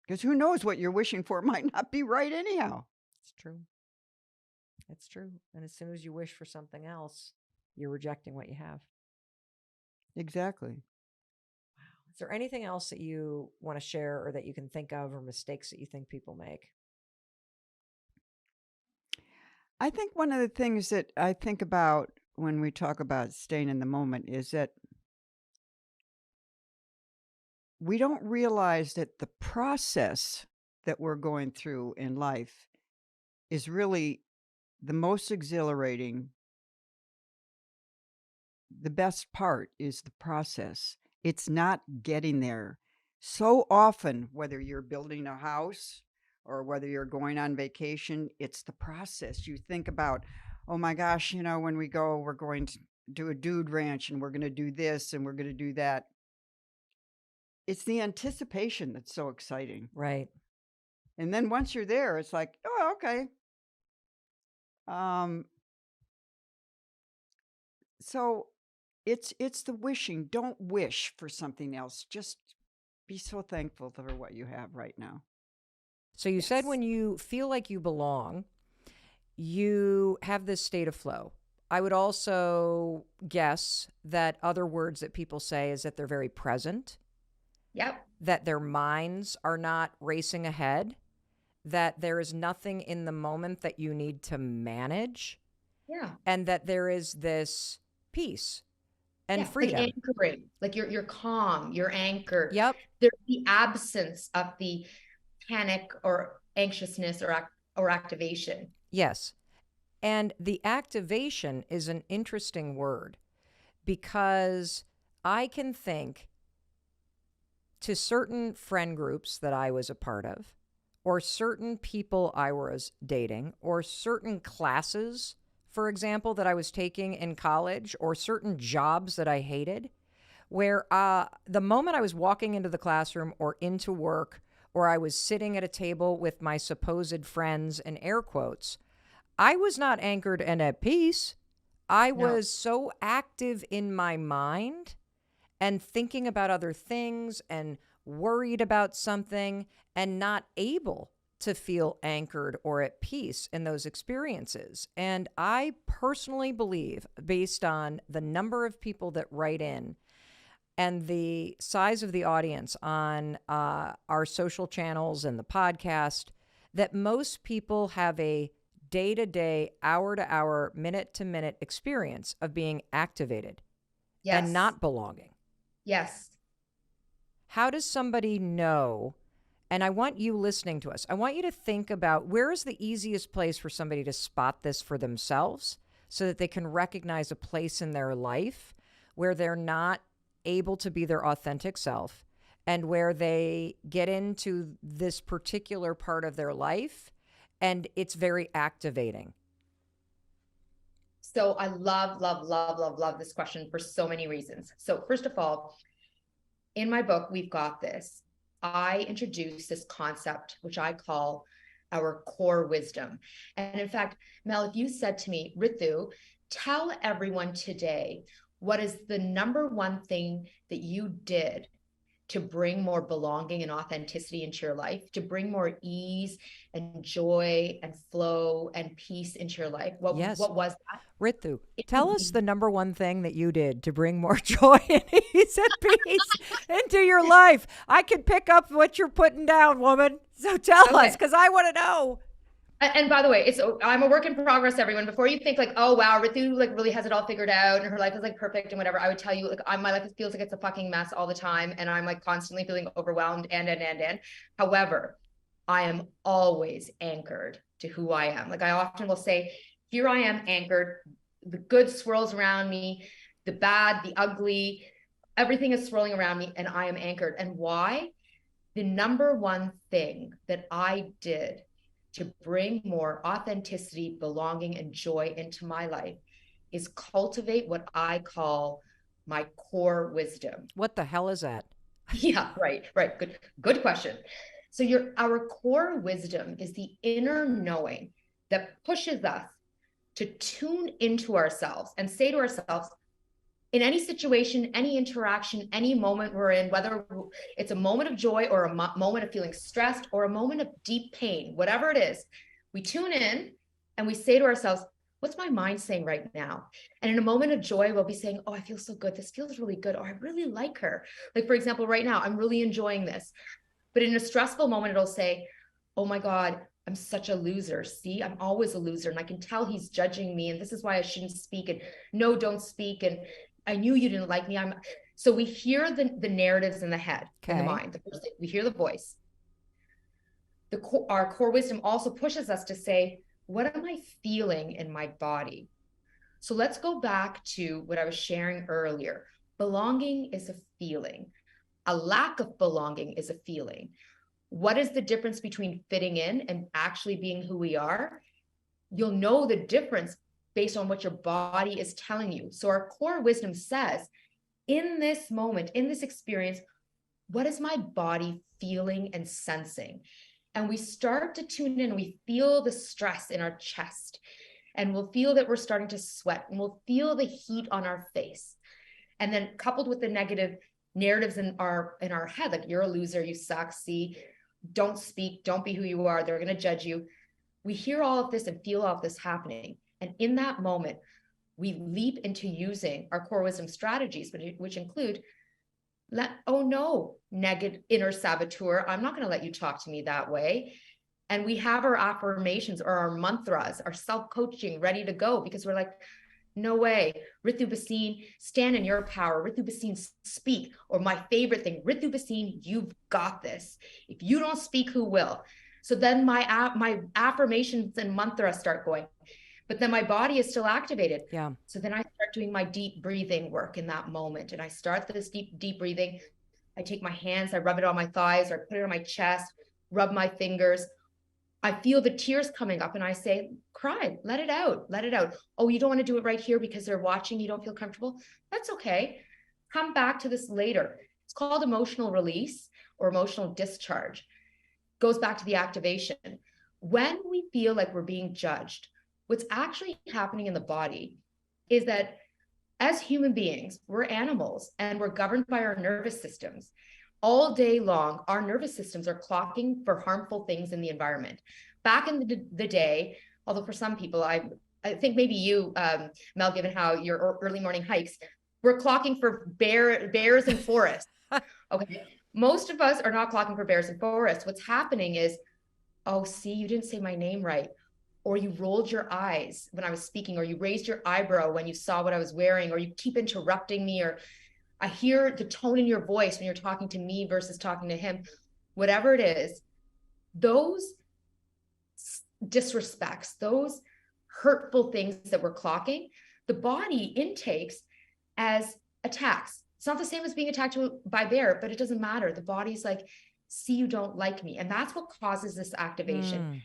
Because who knows what you're wishing for might not be right anyhow. It's true. It's true. And as soon as you wish for something else, you're rejecting what you have. Exactly. Wow, Is there anything else that you want to share or that you can think of, or mistakes that you think people make? I think one of the things that I think about when we talk about staying in the moment is that we don't realize that the process that we're going through in life is really the most exhilarating. The best part is the process. It's not getting there. So often, whether you're building a house or whether you're going on vacation, it's the process. You think about, oh my gosh, when we go, we're going to do a dude ranch and we're going to do this and we're going to do that. It's the anticipation that's so exciting. Right. And then once you're there, it's like, oh, okay. Um, so it's the wishing. Don't wish for something else. Just be so thankful for what you have right now. So you said Yes. when you feel like you belong, you have this state of flow. I would also guess that other words that people say is that they're very present, Yep. that their minds are not racing ahead, that there is nothing in the moment that you need to manage, Yeah. and that there is this peace and Yeah. Like freedom. anchoring, like you're calm, you're anchored. Yep. There's the absence of the panic or anxiousness or activation. Yes. And the activation is an interesting word because I can think to certain friend groups that I was a part of, or certain people I was dating, or certain classes, for example, that I was taking in college, or certain jobs that I hated, where the moment I was walking into the classroom or into work, or I was sitting at a table with my supposed friends, in air quotes, I was not anchored and at peace. I No. was so active in my mind and thinking about other things and worried about something and not able to feel anchored or at peace in those experiences. And I personally believe, based on the number of people that write in and the size of the audience on our social channels and the podcast, that most people have a day-to-day, hour-to-hour, minute-to-minute experience of being activated Yes. and not belonging. Yes. How does somebody know? And I want you listening to us, I want you to think about where is the easiest place for somebody to spot this for themselves so that they can recognize a place in their life where they're not able to be their authentic self and where they get into this particular part of their life and it's very activating. So I love this question for so many reasons. So first of all, in my book, We've Got This, I introduce this concept, which I call our core wisdom. And in fact, Mel, if you said to me, Ritu, tell everyone today, what is the number one thing that you did to bring more belonging and authenticity into your life, to bring more ease and joy and flow and peace into your life? Yes. What was that? Ritu, tell us the number one thing that you did to bring more joy and ease and peace into your life. I can pick up what you're putting down, woman. So tell us, because I want to know. And by the way, I'm a work in progress, everyone. Before you think like, oh wow, Ritu like really has it all figured out and her life is like perfect and whatever, I would tell you like my life feels like it's a fucking mess all the time, and I'm like constantly feeling overwhelmed and. However, I am always anchored to who I am. Like I often will say, here I am anchored. The good swirls around me, the bad, the ugly, everything is swirling around me, and I am anchored. And why? The number one thing that I did to bring more authenticity, belonging, and joy into my life is cultivate what I call my core wisdom. What the hell is that? Yeah, right. Good question. So our core wisdom is the inner knowing that pushes us to tune into ourselves and say to ourselves, in any situation, any interaction, any moment we're in, whether it's a moment of joy or a moment of feeling stressed or a moment of deep pain, whatever it is, we tune in and we say to ourselves, What's my mind saying right now? And in a moment of joy, we'll be saying, oh, I feel so good. This feels really good. Or I really like her. Like, for example, right now, I'm really enjoying this. But in a stressful moment, it'll say, oh my God, I'm such a loser. See, I'm always a loser. And I can tell he's judging me. And this is why I shouldn't speak. And no, don't speak. And I knew you didn't like me. So we hear the narratives in the head, in the Okay. mind. We hear the voice. Our core wisdom also pushes us to say, what am I feeling in my body? So let's go back to what I was sharing earlier. Belonging is a feeling. A lack of belonging is a feeling. What is the difference between fitting in and actually being who we are? You'll know the difference based on what your body is telling you. So our core wisdom says, in this moment, in this experience, what is my body feeling and sensing? And we start to tune in, we feel the stress in our chest, and we'll feel that we're starting to sweat, and we'll feel the heat on our face. And then coupled with the negative narratives in our head, like you're a loser, you suck, see, don't speak, don't be who you are, they're going to judge you. We hear all of this and feel all of this happening. And in that moment, we leap into using our core wisdom strategies, which include, oh no, negative inner saboteur, I'm not going to let you talk to me that way. And we have our affirmations or our mantras, our self-coaching ready to go, because we're like, no way, Ritu Bhasin, stand in your power. Ritu Bhasin, speak. Or my favorite thing, Ritu Bhasin, you've got this. If you don't speak, who will? So then my affirmations and mantras start going, but then my body is still activated. Yeah. So then I start doing my deep breathing work in that moment. And I start this deep breathing. I take my hands, I rub it on my thighs, or I put it on my chest, rub my fingers. I feel the tears coming up and I say, cry, let it out, let it out. Oh, you don't want to do it right here because they're watching, you don't feel comfortable. That's okay. Come back to this later. It's called emotional release or emotional discharge. Goes back to the activation. When we feel like we're being judged, what's actually happening in the body is that as human beings, we're animals and we're governed by our nervous systems. All day long, our nervous systems are clocking for harmful things in the environment. Back in the day, although for some people, I think maybe you, Mel, given how your early morning hikes, we're clocking for bears and forests. Okay, most of us are not clocking for bears and forests. What's happening is, oh, see, you didn't say my name right. Or you rolled your eyes when I was speaking, or you raised your eyebrow when you saw what I was wearing, or you keep interrupting me, or I hear the tone in your voice when you're talking to me versus talking to him. Whatever it is, those disrespects, those hurtful things that we're clocking, the body intakes as attacks. It's not the same as being attacked by a bear, but it doesn't matter. The body's like, see, you don't like me. And that's what causes this activation.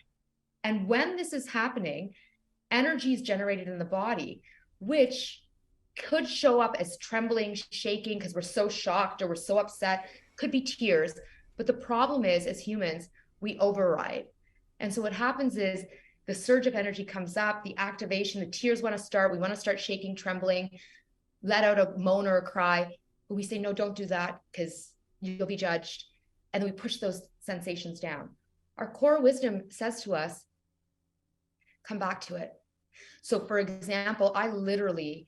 And when this is happening, energy is generated in the body, which could show up as trembling, shaking, because we're so shocked or we're so upset, could be tears. But the problem is, as humans, we override. And so what happens is the surge of energy comes up, the activation, the tears want to start. We want to start shaking, trembling, let out a moan or a cry. But we say, no, don't do that because you'll be judged. And then we push those sensations down. Our core wisdom says to us, come back to it. So for example, I literally,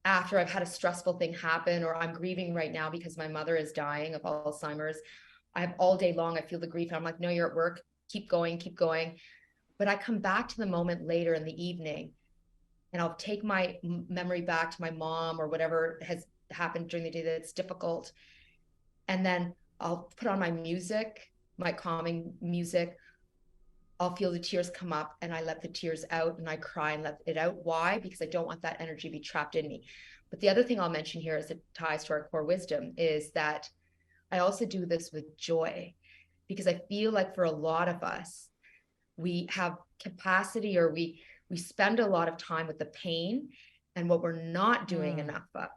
after I've had a stressful thing happen, or I'm grieving right now because my mother is dying of Alzheimer's, I have all day long, I feel the grief. And I'm like, no, you're at work, keep going, keep going. But I come back to the moment later in the evening and I'll take my memory back to my mom or whatever has happened during the day that's difficult. And then I'll put on my music, my calming music. I'll feel the tears come up and I let the tears out and I cry and let it out. Why? Because I don't want that energy to be trapped in me. But the other thing I'll mention here, as it ties to our core wisdom, is that I also do this with joy, because I feel like for a lot of us, we have capacity, or we spend a lot of time with the pain. And what we're not doing enough of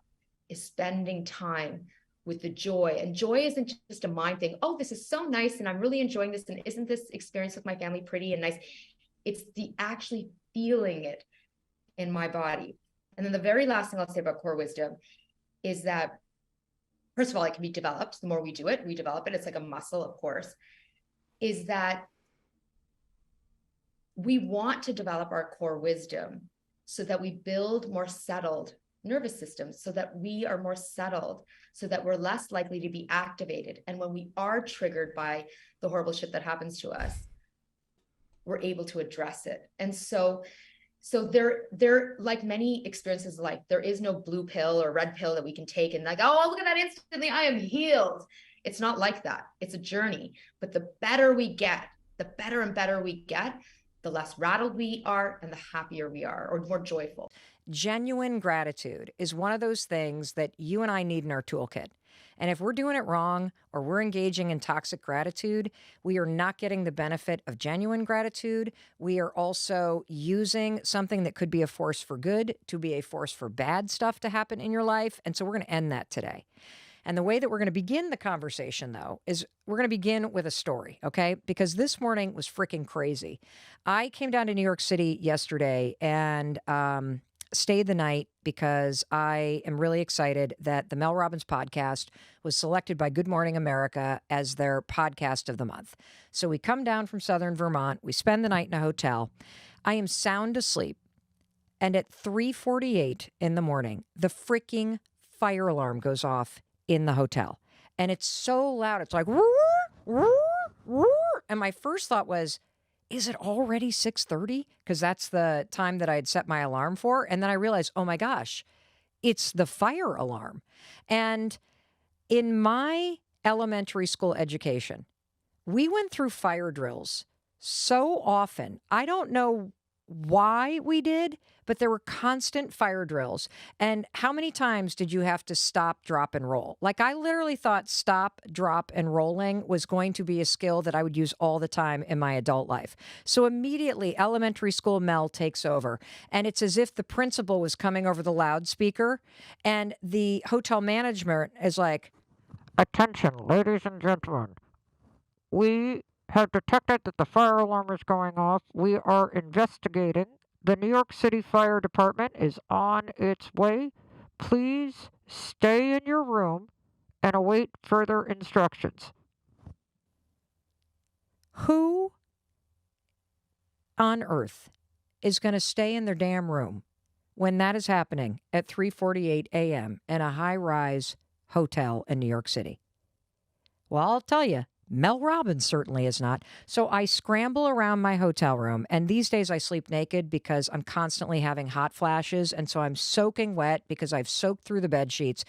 is spending time with the joy. And joy isn't just a mind thing. Oh, this is so nice and I'm really enjoying this. And isn't this experience with my family pretty and nice? It's the actually feeling it in my body. And then the very last thing I'll say about core wisdom is that, first of all, it can be developed. The more we do it, we develop it. It's like a muscle, of course, is that we want to develop our core wisdom so that we build more settled nervous systems, so that we are more settled, so that we're less likely to be activated. And when we are triggered by the horrible shit that happens to us, we're able to address it. And so there, like many experiences of life, there is no blue pill or red pill that we can take and like, oh, look at that, instantly I am healed. It's not like that. It's a journey. But the better we get, the better and better we get, the less rattled we are and the happier we are, or more joyful. Genuine gratitude is one of those things that you and I need in our toolkit. And if we're doing it wrong or we're engaging in toxic gratitude, we are not getting the benefit of genuine gratitude. We are also using something that could be a force for good to be a force for bad stuff to happen in your life. And so we're going to end that today. And the way that we're going to begin the conversation, though, is we're going to begin with a story, okay? Because this morning was freaking crazy. I came down to New York City yesterday and stayed the night because I am really excited that the Mel Robbins podcast was selected by Good Morning America as their podcast of the month. So we come down from Southern Vermont. We spend the night in a hotel. I am sound asleep. And at 3:48 in the morning, the freaking fire alarm goes off in the hotel. And it's so loud. It's like, "Roar, roar, roar." And my first thought was, is it already 6:30? Because that's the time that I had set my alarm for. And then I realized, oh my gosh, it's the fire alarm. And in my elementary school education, we went through fire drills so often. I don't know why we did, but there were constant fire drills. And how many times did you have to stop, drop, and roll? Like, I literally thought stop, drop, and rolling was going to be a skill that I would use all the time in my adult life. So immediately, elementary school Mel takes over. And it's as if the principal was coming over the loudspeaker, and the hotel management is like, "Attention, ladies and gentlemen. We have detected that the fire alarm is going off. We are investigating. The New York City Fire Department is on its way. Please stay in your room and await further instructions." Who on earth is going to stay in their damn room when that is happening at 3:48 a.m. in a high-rise hotel in New York City? Well, I'll tell you, Mel Robbins certainly is not. So I scramble around my hotel room, and these days I sleep naked because I'm constantly having hot flashes, and so I'm soaking wet because I've soaked through the bed sheets,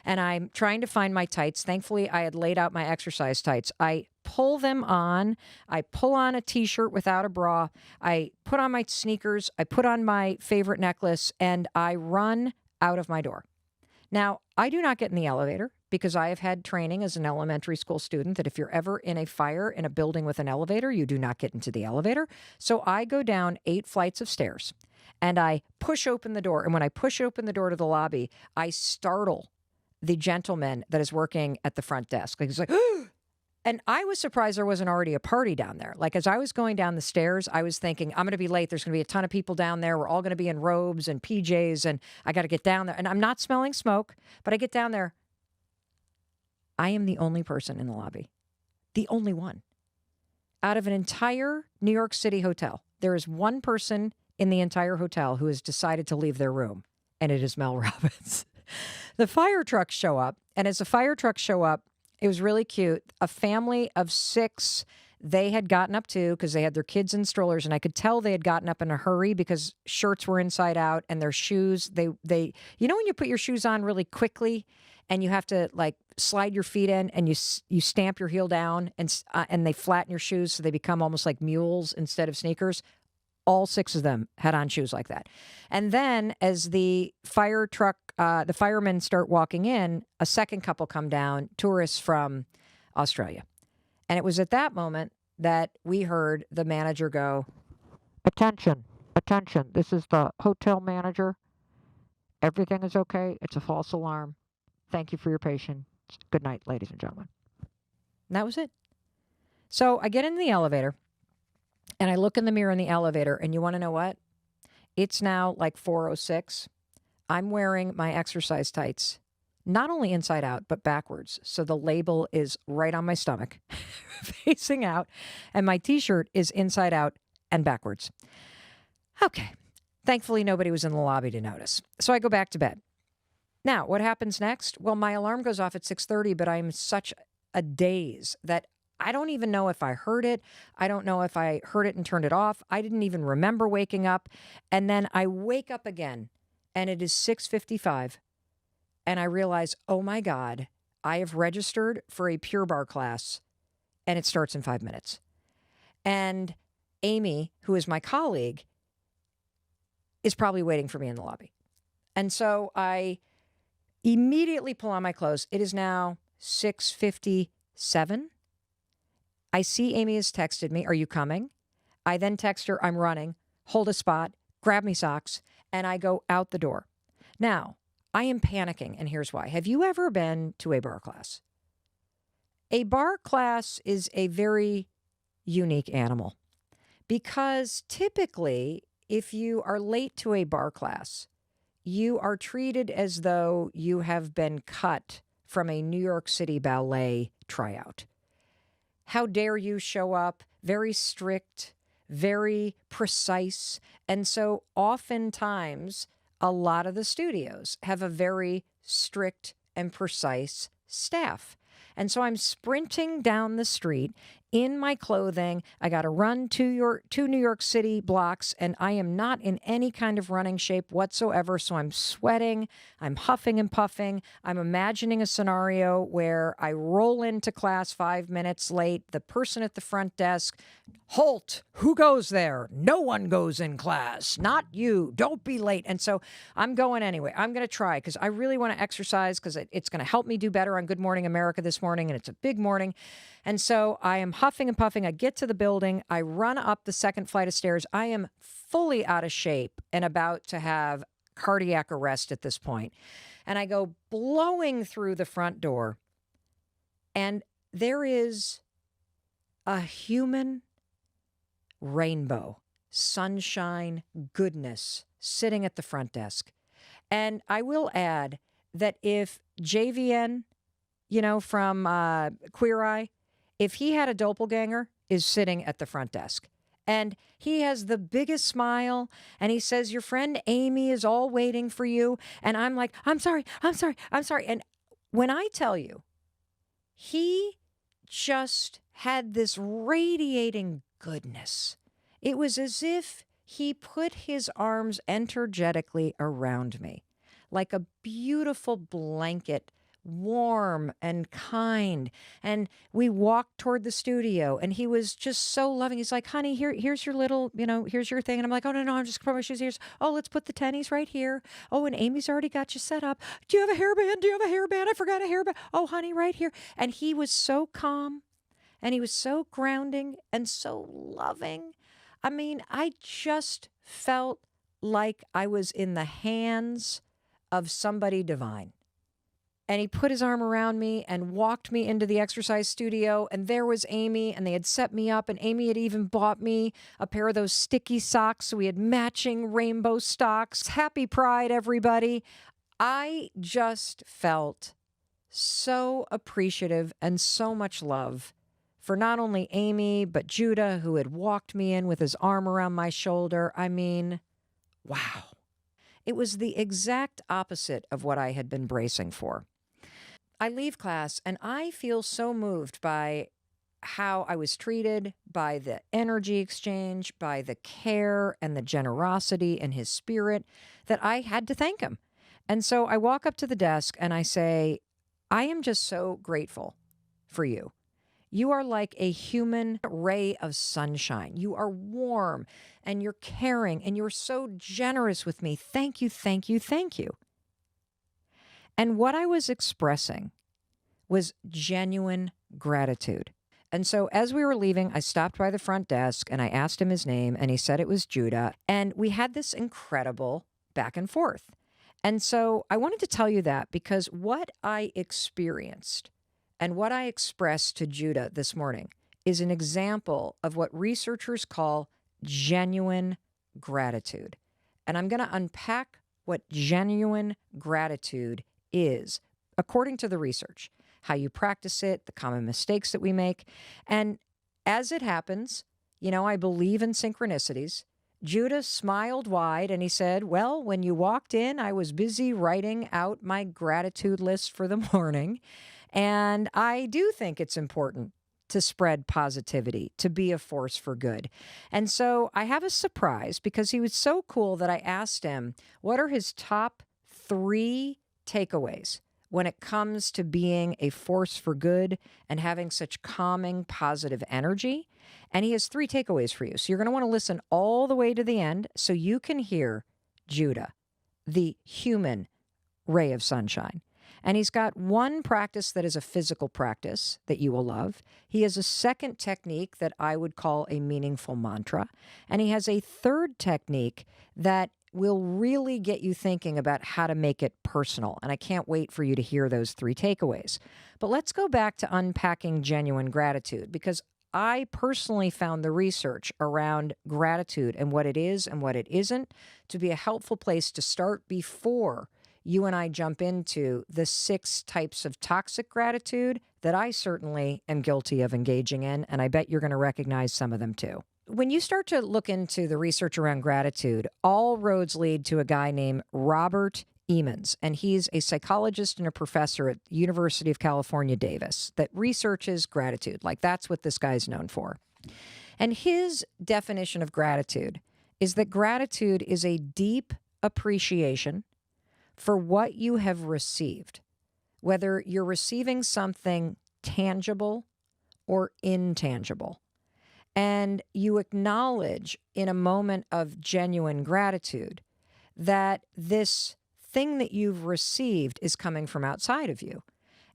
and I'm trying to find my tights. Thankfully, I had laid out my exercise tights. I pull them on. I pull on a t-shirt without a bra. I put on my sneakers. I put on my favorite necklace, and I run out of my door. Now, I do not get in the elevator because I have had training as an elementary school student that if you're ever in a fire in a building with an elevator, you do not get into the elevator. So I go down 8 flights of stairs and I push open the door. And when I push open the door to the lobby, I startle the gentleman that is working at the front desk. Like, he's like, and I was surprised there wasn't already a party down there. Like, as I was going down the stairs, I was thinking, I'm going to be late. There's going to be a ton of people down there. We're all going to be in robes and PJs, and I got to get down there. And I'm not smelling smoke, but I get down there. I am the only person in the lobby. The only one. Out of an entire New York City hotel, there is one person in the entire hotel who has decided to leave their room, and it is Mel Robbins. The fire trucks show up, and as the fire trucks show up, it was really cute. A family of 6, they had gotten up too because they had their kids in strollers, and I could tell they had gotten up in a hurry because shirts were inside out and their shoes, they you know when you put your shoes on really quickly and you have to like slide your feet in and you stamp your heel down and they flatten your shoes so they become almost like mules instead of sneakers. All 6 of them had on shoes like that. And then as the fire truck, the firemen start walking in, a second couple come down, tourists from Australia. And it was at that moment that we heard the manager go, "Attention, attention, this is the hotel manager. Everything is okay. It's a false alarm. Thank you for your patience. Good night, ladies and gentlemen." And that was it. So I get in the elevator. And I look in the mirror in the elevator, and you want to know what? It's now like 4:06. I'm wearing my exercise tights, not only inside out, but backwards. So the label is right on my stomach, facing out, and my t-shirt is inside out and backwards. Okay. Thankfully, nobody was in the lobby to notice. So I go back to bed. Now, what happens next? Well, my alarm goes off at 6:30, but I'm such a daze that I don't even know if I heard it. I don't know if I heard it and turned it off. I didn't even remember waking up. And then I wake up again and it is 6:55 and I realize, "Oh my God, I have registered for a Pure Barre class and it starts in 5 minutes." And Amy, who is my colleague, is probably waiting for me in the lobby. And so I immediately pull on my clothes. It is now 6:57. I see Amy has texted me, "Are you coming?" I then text her, "I'm running. Hold a spot, grab me socks," and I go out the door. Now, I am panicking, and here's why. Have you ever been to a bar class? A bar class is a very unique animal because typically, if you are late to a bar class, you are treated as though you have been cut from a New York City ballet tryout. How dare you show up? Very strict, very precise. And so oftentimes, a lot of the studios have a very strict and precise staff. And so I'm sprinting down the street in my clothing. I got to run two New York City blocks, and I am not in any kind of running shape whatsoever. So I'm sweating, I'm huffing and puffing. I'm imagining a scenario where I roll into class 5 minutes late. The person at the front desk, "Halt, who goes there? No one goes in class, not you. Don't be late." And so I'm going anyway. I'm going to try because I really want to exercise because it's going to help me do better on Good Morning America this morning. And it's a big morning. And so I am huffing and puffing. I get to the building. I run up the second flight of stairs. I am fully out of shape and about to have cardiac arrest at this point. And I go blowing through the front door. And there is a human rainbow, sunshine, goodness sitting at the front desk. And I will add that if JVN, from Queer Eye, if he had a doppelganger, is sitting at the front desk. And he has the biggest smile and he says, "Your friend Amy is all waiting for you." And I'm like, I'm sorry. And when I tell you, he just had this radiating goodness. It was as if he put his arms energetically around me, like a beautiful blanket, warm and kind. And we walked toward the studio and he was just so loving. He's like, "Honey, here's your little, here's your thing." And I'm like, "Oh, no, I'm just putting my shoes here." "Oh, let's put the tennies right here. Oh, and Amy's already got you set up. Do you have a hairband? Do you have a hairband? I forgot a hairband. Oh, honey, right here." And he was so calm and he was so grounding and so loving. I mean, I just felt like I was in the hands of somebody divine. And he put his arm around me and walked me into the exercise studio. And there was Amy, and they had set me up. And Amy had even bought me a pair of those sticky socks. So we had matching rainbow socks. Happy Pride, everybody. I just felt so appreciative and so much love for not only Amy, but Judah, who had walked me in with his arm around my shoulder. I mean, wow. It was the exact opposite of what I had been bracing for. I leave class and I feel so moved by how I was treated, by the energy exchange, by the care and the generosity in his spirit, that I had to thank him. And so I walk up to the desk and I say, "I am just so grateful for you. You are like a human ray of sunshine. You are warm and you're caring and you're so generous with me. Thank you, thank you, thank you." And what I was expressing was genuine gratitude. And so as we were leaving, I stopped by the front desk and I asked him his name and he said it was Judah. And we had this incredible back and forth. And so I wanted to tell you that because what I experienced and what I expressed to Judah this morning is an example of what researchers call genuine gratitude. And I'm going to unpack what genuine gratitude is, according to the research, how you practice it, the common mistakes that we make. And as it happens, I believe in synchronicities. Judah smiled wide and he said, "Well, when you walked in, I was busy writing out my gratitude list for the morning. And I do think it's important to spread positivity, to be a force for good." And so I have a surprise because he was so cool that I asked him, what are his top 3 takeaways when it comes to being a force for good and having such calming, positive energy? And he has 3 takeaways for you. So you're going to want to listen all the way to the end so you can hear Judah, the human ray of sunshine. And he's got one practice that is a physical practice that you will love. He has a second technique that I would call a meaningful mantra. And he has a third technique that will really get you thinking about how to make it personal. And I can't wait for you to hear those 3 takeaways. But let's go back to unpacking genuine gratitude, because I personally found the research around gratitude and what it is and what it isn't to be a helpful place to start before you and I jump into the 6 types of toxic gratitude that I certainly am guilty of engaging in, and I bet you're going to recognize some of them too. When you start to look into the research around gratitude, all roads lead to a guy named Robert Emmons, and he's a psychologist and a professor at the University of California, Davis, that researches gratitude. Like, that's what this guy's known for. And his definition of gratitude is that gratitude is a deep appreciation for what you have received, whether you're receiving something tangible or intangible. And you acknowledge in a moment of genuine gratitude that this thing that you've received is coming from outside of you.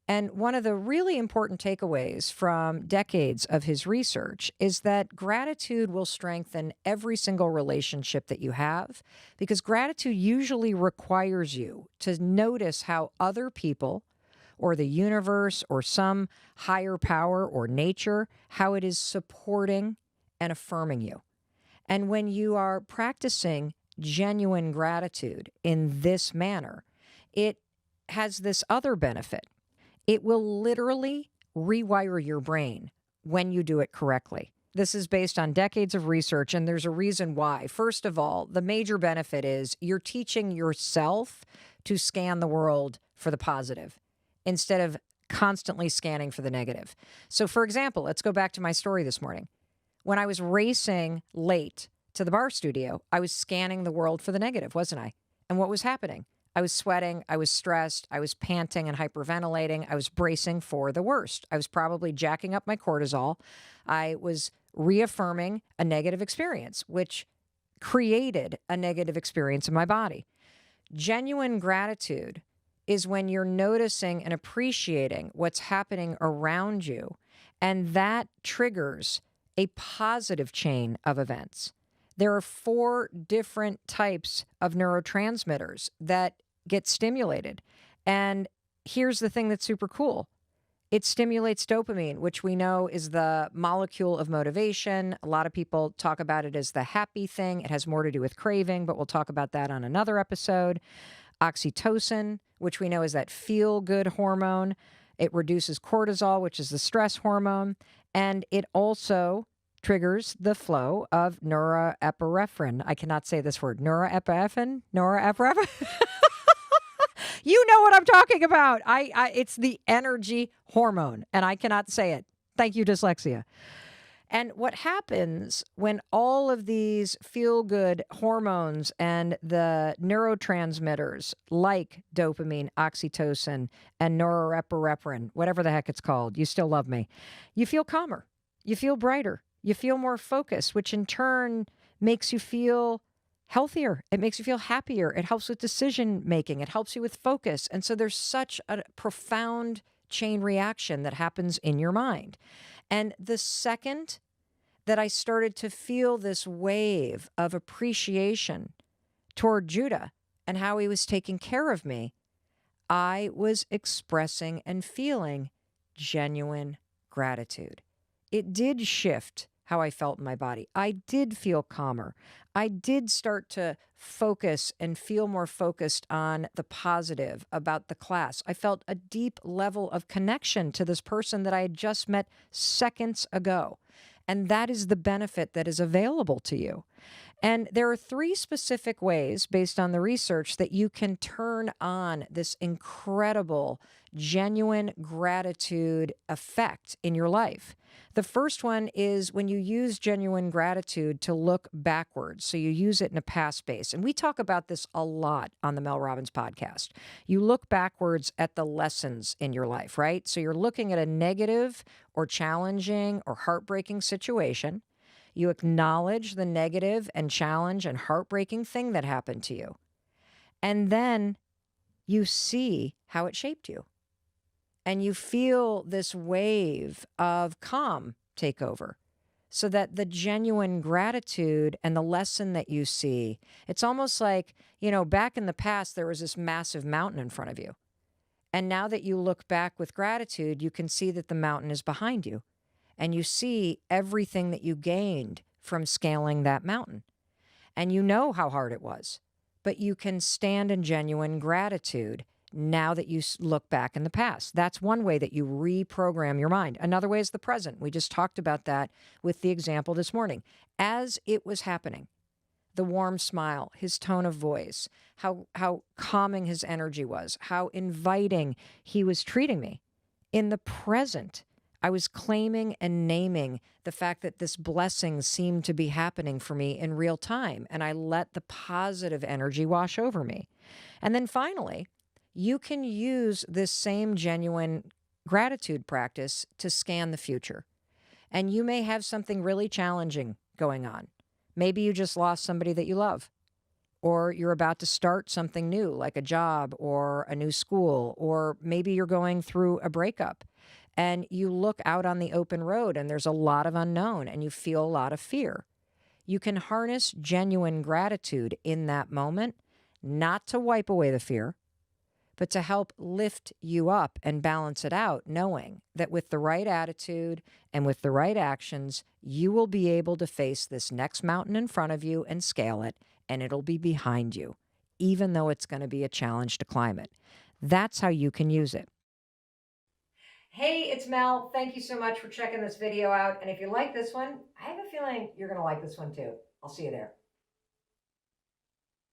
And one of the really important takeaways from decades of his research is that gratitude will strengthen every single relationship that you have, because gratitude usually requires you to notice how other people or the universe or some higher power or nature, how it is supporting and affirming you. And when you are practicing genuine gratitude in this manner, it has this other benefit. It will literally rewire your brain when you do it correctly. This is based on decades of research, and there's a reason why. First of all, the major benefit is you're teaching yourself to scan the world for the positive instead of constantly scanning for the negative. So, for example, let's go back to my story this morning. When I was racing late to the bar studio, I was scanning the world for the negative, wasn't I? And what was happening? I was sweating, I was stressed, I was panting and hyperventilating, I was bracing for the worst. I was probably jacking up my cortisol. I was reaffirming a negative experience, which created a negative experience in my body. Genuine gratitude is when you're noticing and appreciating what's happening around you, and that triggers a positive chain of events. There are 4 different types of neurotransmitters that get stimulated. And here's the thing that's super cool. It stimulates dopamine, which we know is the molecule of motivation. A lot of people talk about it as the happy thing. It has more to do with craving, but we'll talk about that on another episode. Oxytocin, which we know is that feel-good hormone. It reduces cortisol, which is the stress hormone. And it also triggers the flow of norepinephrine. I cannot say this word. Norepinephrine? You know what I'm talking about. It's the energy hormone, and I cannot say it. Thank you, dyslexia. And what happens when all of these feel-good hormones and the neurotransmitters like dopamine, oxytocin, and norepinephrine, whatever the heck it's called, you still love me, you feel calmer, you feel brighter, you feel more focused, which in turn makes you feel healthier. It makes you feel happier. It helps with decision making. It helps you with focus. And so there's such a profound chain reaction that happens in your mind. And the second that I started to feel this wave of appreciation toward Judah and how he was taking care of me, I was expressing and feeling genuine gratitude. It did shift how I felt in my body. I did feel calmer. I did start to focus and feel more focused on the positive about the class. I felt a deep level of connection to this person that I had just met seconds ago. And that is the benefit that is available to you. And there are 3 specific ways, based on the research, that you can turn on this incredible, genuine gratitude effect in your life. The first one is when you use genuine gratitude to look backwards. So you use it in a past base. And we talk about this a lot on the Mel Robbins podcast. You look backwards at the lessons in your life, right? So you're looking at a negative or challenging or heartbreaking situation. You acknowledge the negative and challenge and heartbreaking thing that happened to you. And then you see how it shaped you. And you feel this wave of calm take over, so that the genuine gratitude and the lesson that you see, it's almost like, back in the past, there was this massive mountain in front of you. And now that you look back with gratitude, you can see that the mountain is behind you. And you see everything that you gained from scaling that mountain. And you know how hard it was, but you can stand in genuine gratitude now that you look back in the past. That's one way that you reprogram your mind. Another way is the present. We just talked about that with the example this morning. As it was happening, the warm smile, his tone of voice, how calming his energy was, how inviting he was treating me. In the present, I was claiming and naming the fact that this blessing seemed to be happening for me in real time, and I let the positive energy wash over me. And then finally, you can use this same genuine gratitude practice to scan the future. And you may have something really challenging going on. Maybe you just lost somebody that you love, or you're about to start something new, like a job or a new school, or maybe you're going through a breakup. And you look out on the open road and there's a lot of unknown and you feel a lot of fear. You can harness genuine gratitude in that moment, not to wipe away the fear, but to help lift you up and balance it out, knowing that with the right attitude and with the right actions, you will be able to face this next mountain in front of you and scale it, and it'll be behind you, even though it's going to be a challenge to climb it. That's how you can use it. Hey, it's Mel. Thank you so much for checking this video out. And if you like this one, I have a feeling you're going to like this one too. I'll see you there.